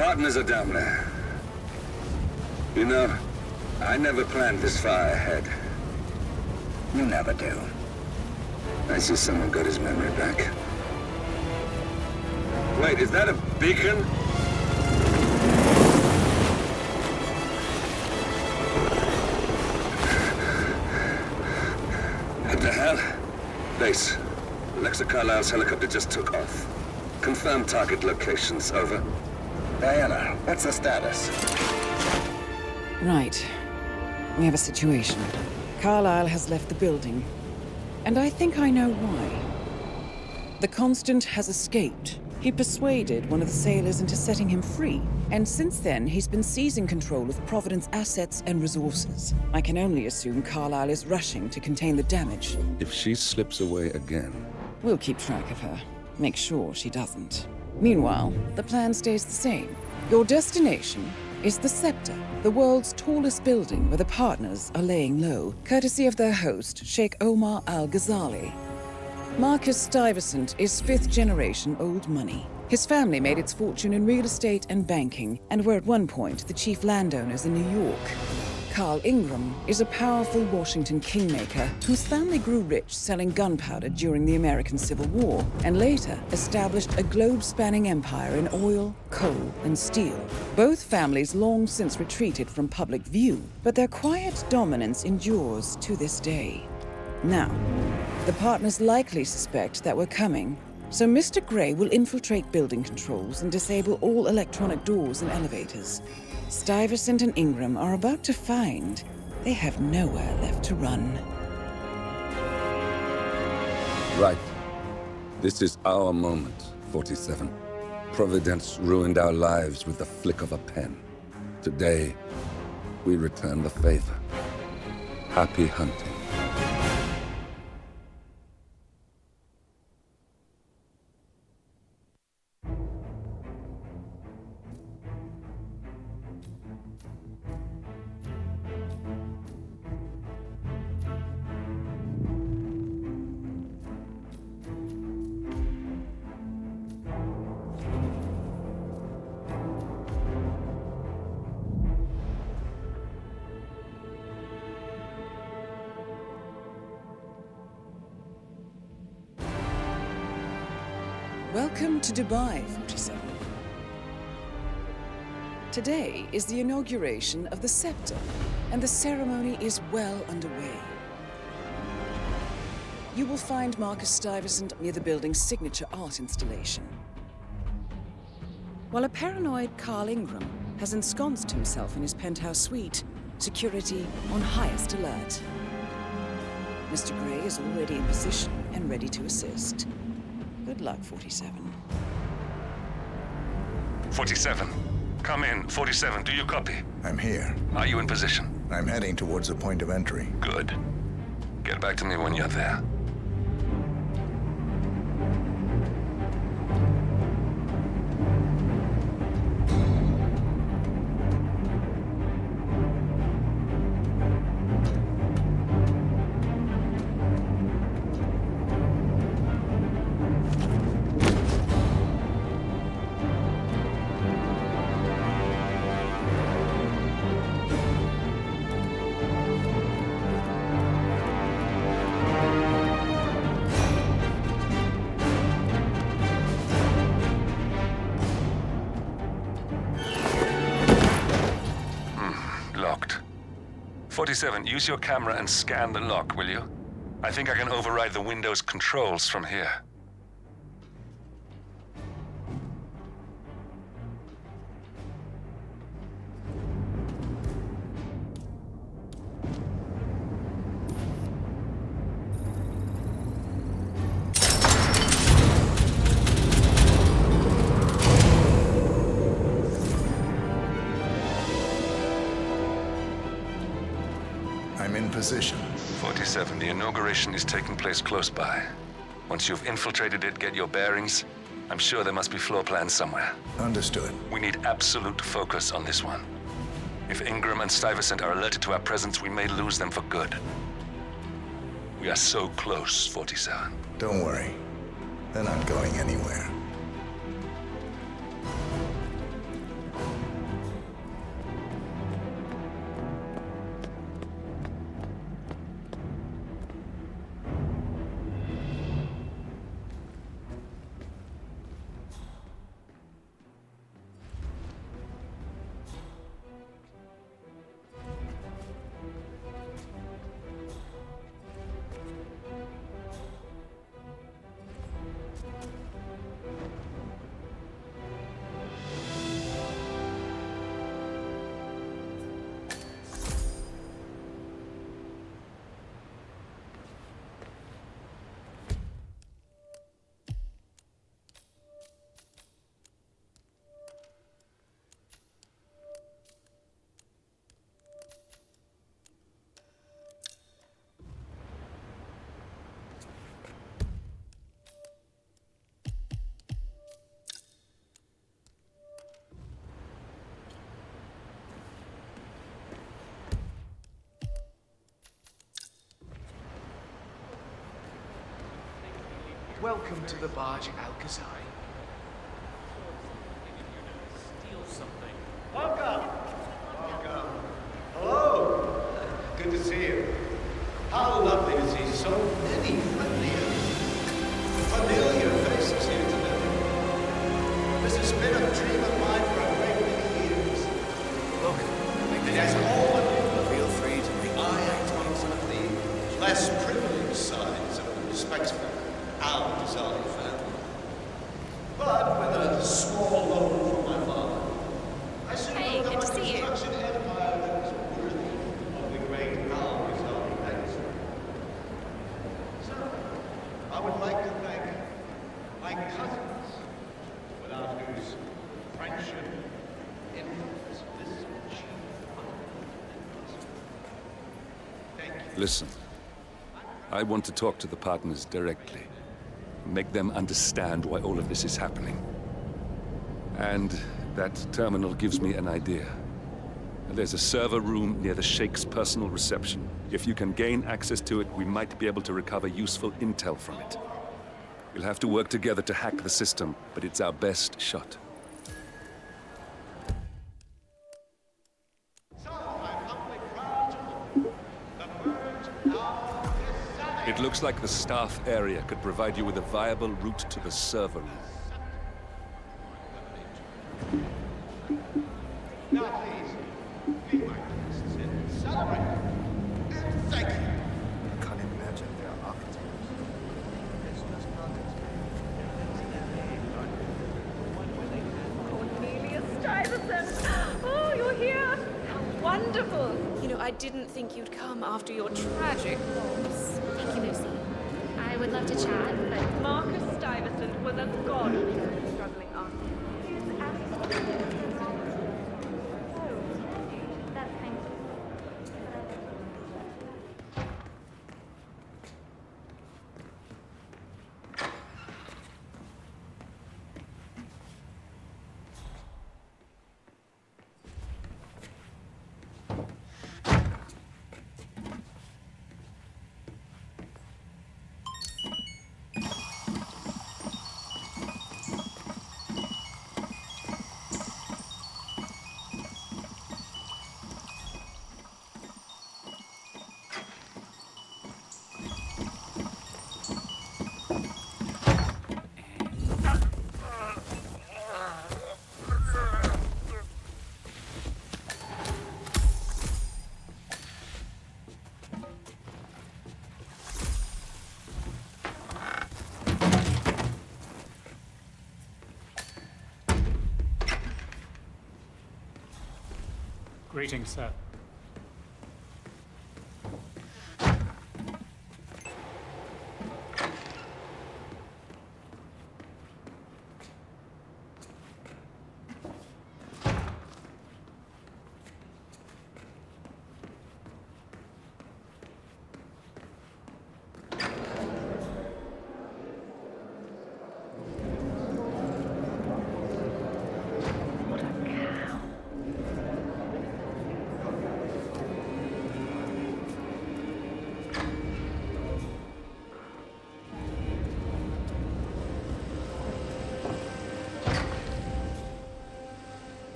partners are down there. You know, I never planned this far ahead. You never do. I see someone got his memory back. Wait, is that a beacon? What the hell? Base. Alexa Carlisle's helicopter just took off. Confirm target locations, over. Diana, what's the status? Right. We have a situation. Carlisle has left the building. And I think I know why. The Constant has escaped. He persuaded one of the sailors into setting him free. And since then, he's been seizing control of Providence assets and resources. I can only assume Carlisle is rushing to contain the damage. If she slips away again... We'll keep track of her. Make sure she doesn't. Meanwhile, the plan stays the same. Your destination is the Scepter, the world's tallest building where the partners are laying low, courtesy of their host, Sheikh Omar Al-Ghazali. Marcus Stuyvesant is fifth-generation old money. His family made its fortune in real estate and banking, and were at one point the chief landowners in New York. Carl Ingram is a powerful Washington kingmaker whose family grew rich selling gunpowder during the American Civil War, and later established a globe-spanning empire in oil, coal, and steel. Both families long since retreated from public view, but their quiet dominance endures to this day. Now, the partners likely suspect that we're coming, so Mr. Gray will infiltrate building controls and disable all electronic doors and elevators. Stuyvesant and Ingram are about to find they have nowhere left to run. Right. This is our moment, 47. Providence ruined our lives with the flick of a pen. Today, we return the favor. Happy hunting. Welcome to Dubai, 47. Today is the inauguration of the Scepter, and the ceremony is well underway. You will find Marcus Stuyvesant near the building's signature art installation, while a paranoid Carl Ingram has ensconced himself in his penthouse suite, security on highest alert. Mr. Gray is already in position and ready to assist. Good luck, 47. 47. Come in. 47, do you copy? I'm here. Are you in position? I'm heading towards the point of entry. Good. Get back to me when you're there. Locked. 47, use your camera and scan the lock, will you? I think I can override the Windows controls from here. I'm in position. 47, the inauguration is taking place close by. Once you've infiltrated it, get your bearings. I'm sure there must be floor plans somewhere. Understood. We need absolute focus on this one. If Ingram and Stuyvesant are alerted to our presence, we may lose them for good. We are so close, 47. Don't worry. They're not going anywhere. Welcome to the Baj Al-Ghazai. Steal something. Welcome. Welcome. Hello. Good to see you. How lovely to see so many familiar faces here today. This has been a dream of mine for a great many years. Look, and as all of you, feel free to make I am one of the less privileged sides of the respectable Al-Ghazali family. But with a small loan from my father, I soon Hey, learned good to how see you. such an empire that was worthy of the great Al-Ghazali legacy. So, I would like to thank my cousins, without whose friendship, influence, this achievement. Thank you. Listen, I want to talk to the partners directly. Make them understand why all of this is happening. And that terminal gives me an idea. There's a server room near the Sheikh's personal reception. If you can gain access to it, we might be able to recover useful intel from it. We'll have to work together to hack the system, but it's our best shot. It looks like the staff area could provide you with a viable route to the server room. Now please, be my guests and celebrate. And thank you. I can't imagine their architects. This does not Cornelia Stuyvesant! Oh, you're here! How wonderful! You know, I didn't think you'd come after your tragic loss. Thank you, Lucy. I would love to chat, but Marcus Stuyvesant was a god of the struggling artist. that's kind of... Greetings, sir.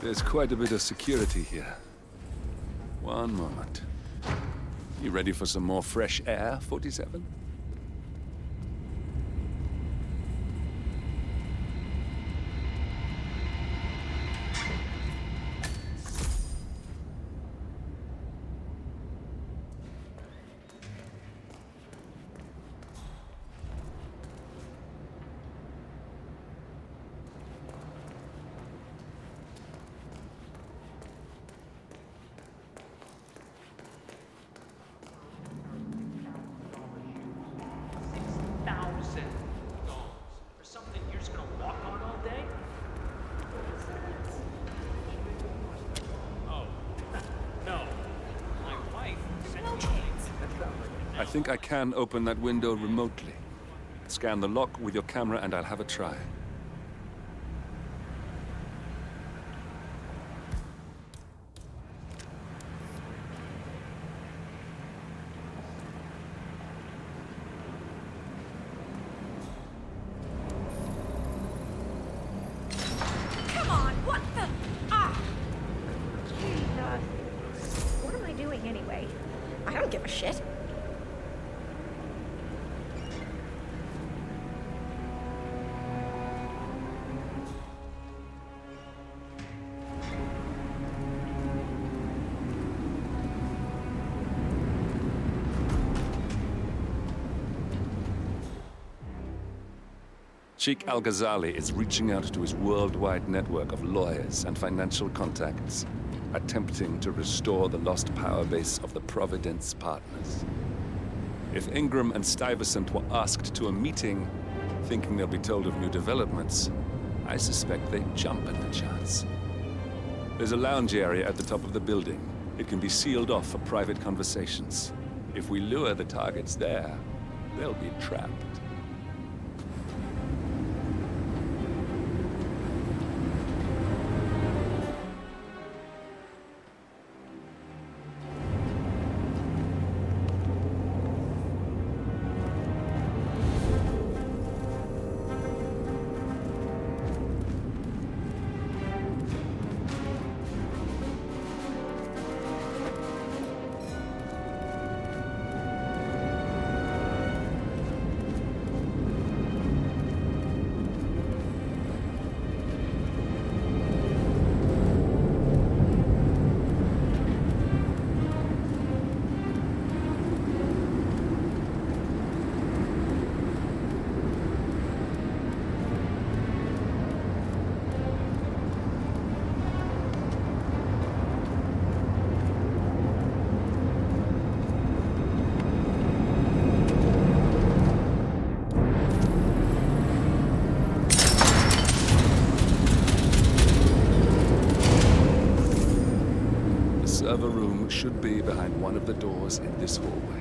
There's quite a bit of security here. One moment. You ready for some more fresh air, 47? For something you're just gonna walk on all day? Oh, no. My wife sent me I think I can open that window remotely. Scan the lock with your camera and I'll have a try. anyway. I don't give a shit. Sheikh Al-Ghazali is reaching out to his worldwide network of lawyers and financial contacts, attempting to restore the lost power base of the Providence Partners. If Ingram and Stuyvesant were asked to a meeting, thinking they'll be told of new developments, I suspect they'd jump at the chance. There's a lounge area at the top of the building. It can be sealed off for private conversations. If we lure the targets there, they'll be trapped. The server room should be behind one of the doors in this hallway.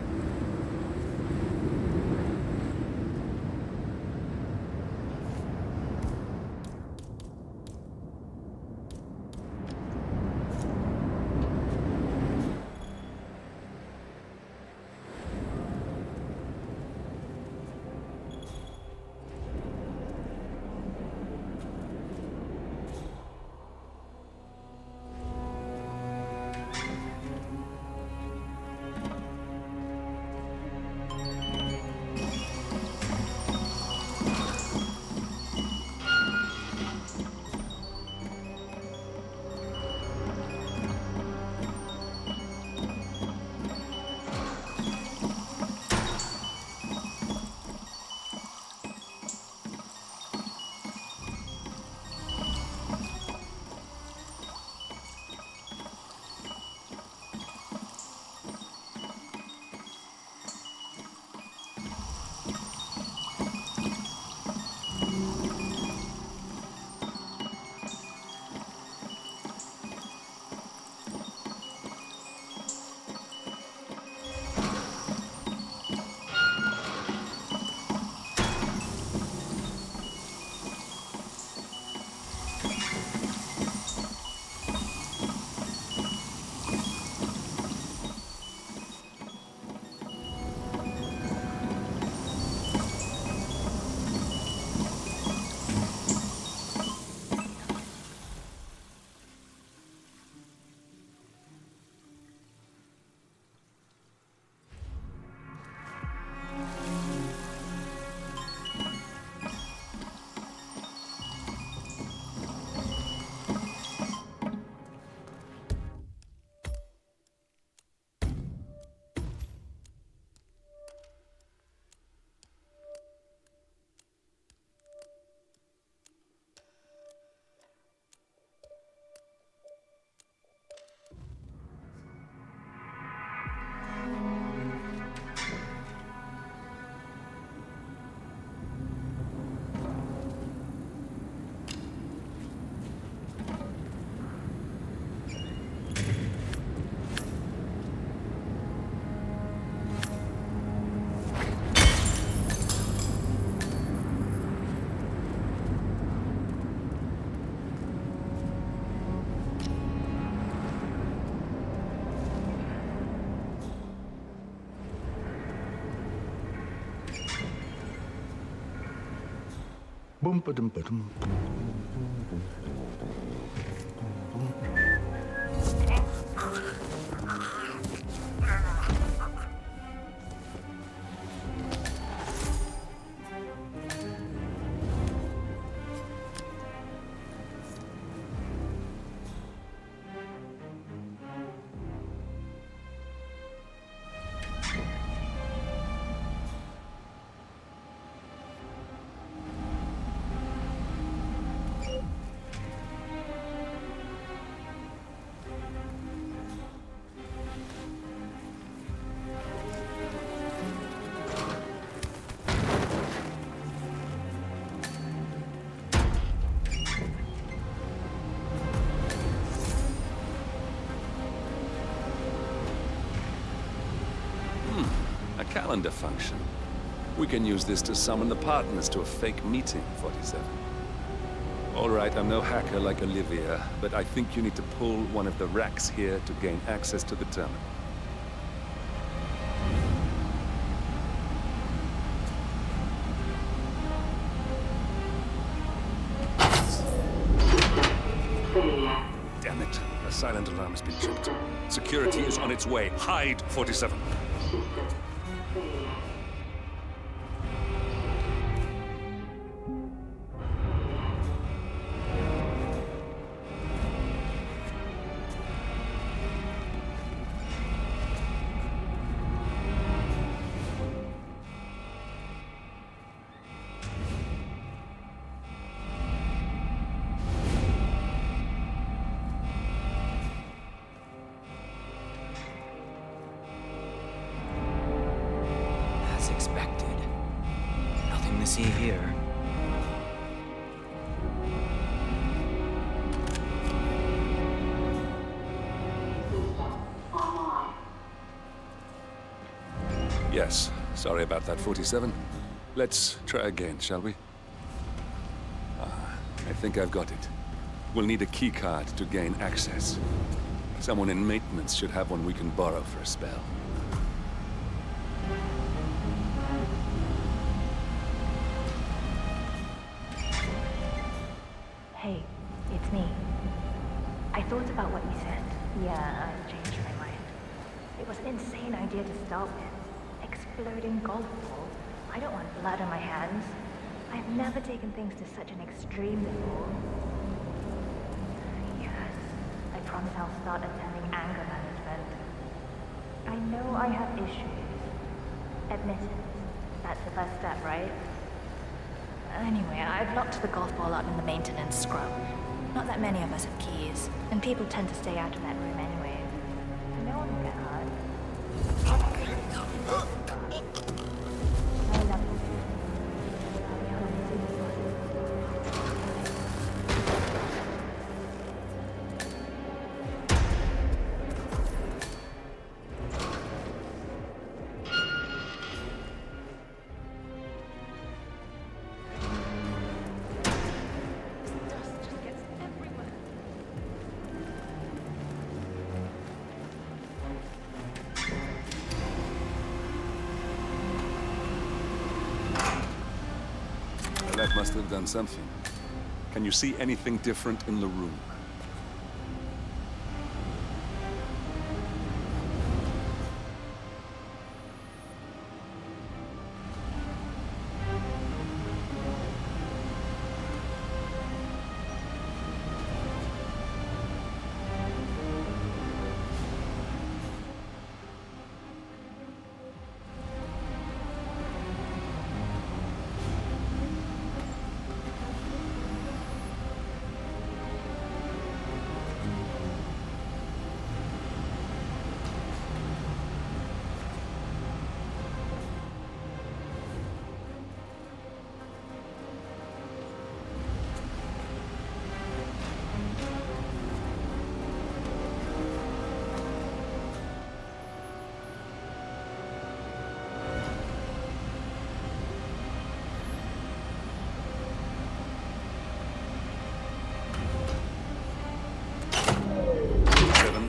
Boom, ba-dum, ba-dum. calendar function. We can use this to summon the partners to a fake meeting, 47. All right, I'm no hacker like Olivia, but I think you need to pull one of the racks here to gain access to the terminal. Damn it. A silent alarm has been tripped. Security is on its way. Hide, 47. As expected. Nothing to see here. Yes, sorry about that, 47. Let's try again, shall we? I think I've got it. We'll need a keycard to gain access. Someone in maintenance should have one we can borrow for a spell. Hey, it's me. I thought about what you said. Yeah, I've changed my mind. It was an insane idea to start with. Exploding golf ball. I don't want blood on my hands. I've never taken things to such an extreme before. Yes, I promise I'll start attending anger management. I know I have issues. Admit it. That's the first step, right? Anyway, I've locked the golf ball up in the maintenance scrub. Not that many of us have keys, and people tend to stay out of that room anyways. No one will get hurt. I love you. I'll be home as soon as possible. That must have done something. Can you see anything different in the room?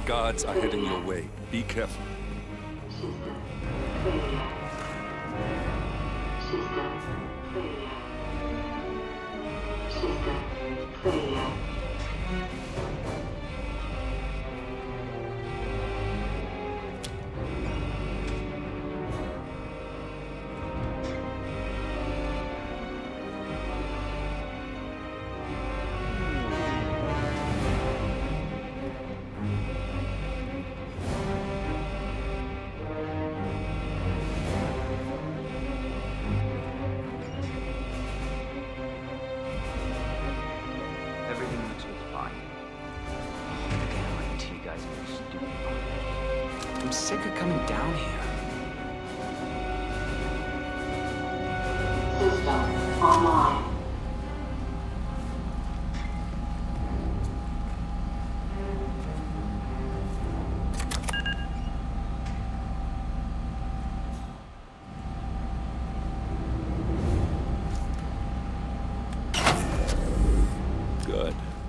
Guards are heading your way. Be careful. Everything looks fine. Guarantee you guys are stupid. I'm sick of coming down here. System online.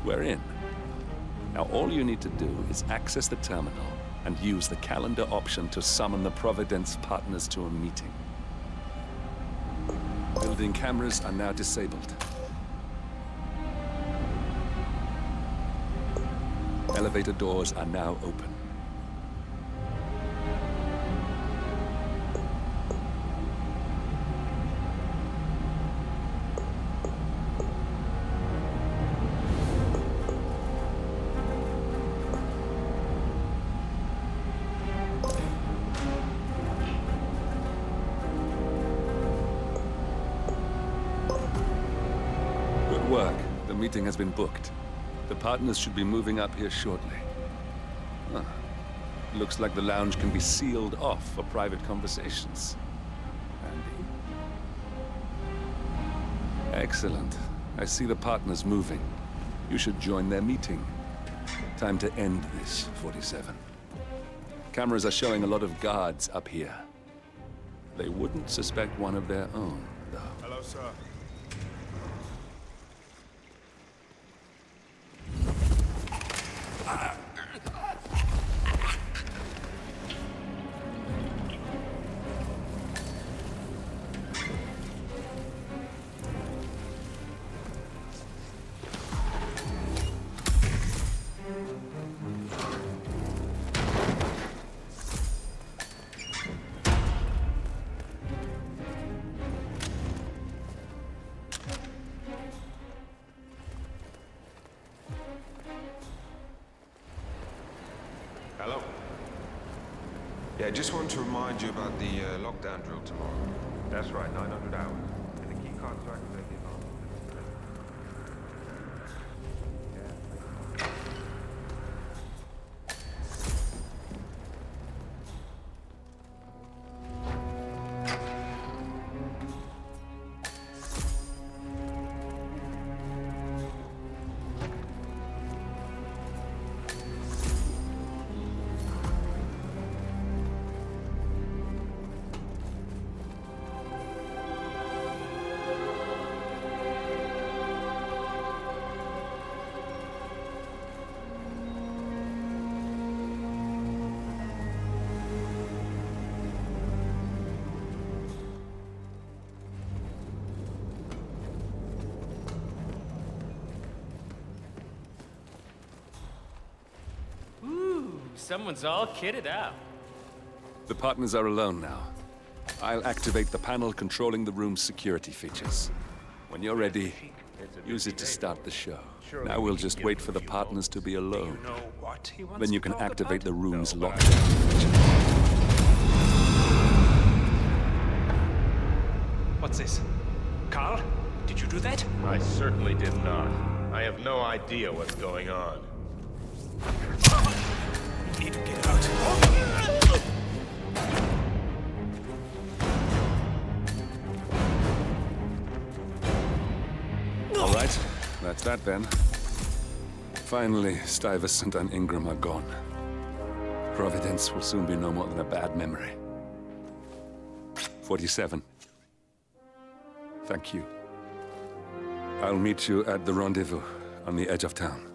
We're in. Now all you need to do is access the terminal and use the calendar option to summon the Providence partners to a meeting. Building cameras are now disabled. Elevator doors are now open. Good work. The meeting has been booked. The partners should be moving up here shortly. Huh. Looks like the lounge can be sealed off for private conversations. Handy. Excellent. I see the partners moving. You should join their meeting. Time to end this, 47. Cameras are showing a lot of guards up here. They wouldn't suspect one of their own, though. Hello, sir. Hello. Yeah, I just wanted to remind you about the lockdown drill tomorrow. That's right, 900 hours. And the key cards are activated on. Someone's all kitted out. The partners are alone now. I'll activate the panel controlling the room's security features. When you're ready, use it to start the show. Now we'll just wait for the partners to be alone. Then you can activate the room's lockdown feature. What's this? Carl? Did you do that? I certainly did not. I have no idea what's going on. We need to get out. All right, that's that then. Finally, Stuyvesant and Ingram are gone. Providence will soon be no more than a bad memory. 47. Thank you. I'll meet you at the rendezvous on the edge of town.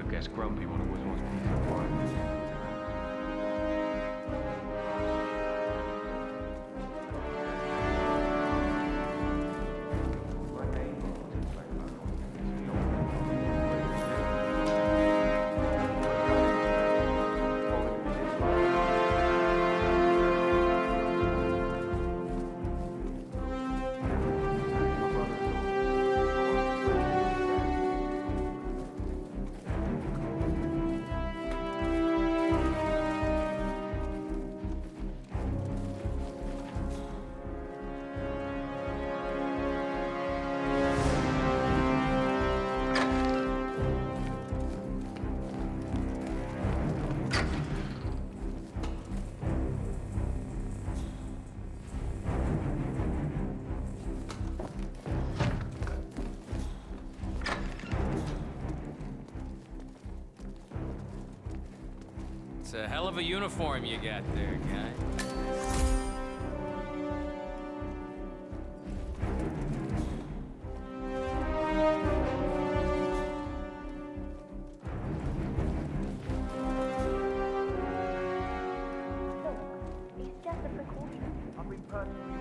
Gets grumpy when it was once piece of pie. It's a hell of a uniform you got there, guy. It's just a precaution. I've been personally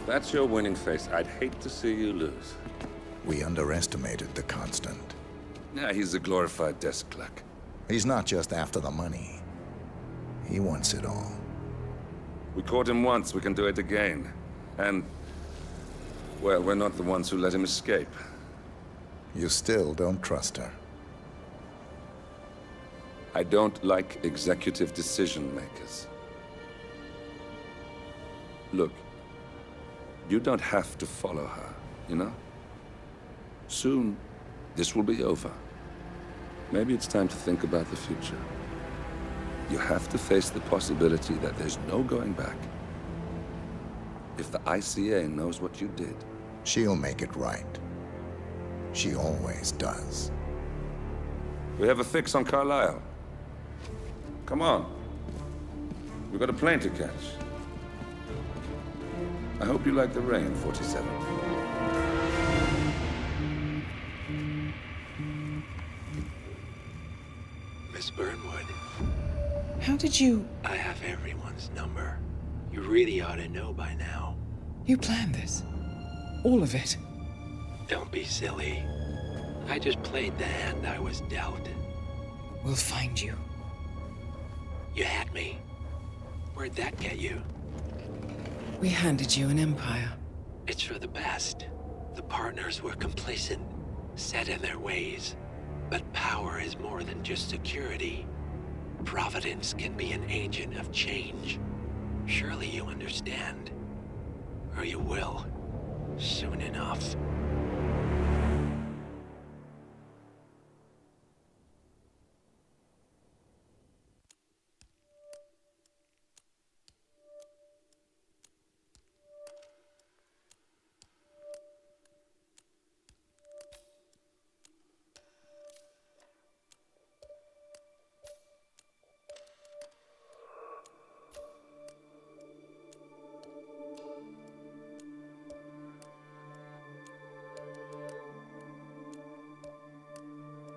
If that's your winning face, I'd hate to see you lose. We underestimated the Constant. Yeah, he's a glorified desk clerk. He's not just after the money. He wants it all. We caught him once, we can do it again. And, well, we're not the ones who let him escape. You still don't trust her. I don't like executive decision makers. Look, you don't have to follow her, you know? Soon, this will be over. Maybe it's time to think about the future. You have to face the possibility that there's no going back. If the ICA knows what you did... She'll make it right. She always does. We have a fix on Carlisle. Come on. We've got a plane to catch. I hope you like the rain, 47. Miss Burnwood. How did you... I have everyone's number. You really ought to know by now. You planned this? All of it? Don't be silly. I just played the hand I was dealt. We'll find you. You had me. Where'd that get you? We handed you an empire. It's for the best. The partners were complacent, set in their ways. But power is more than just security. Providence can be an agent of change. Surely you understand. Or you will. Soon enough.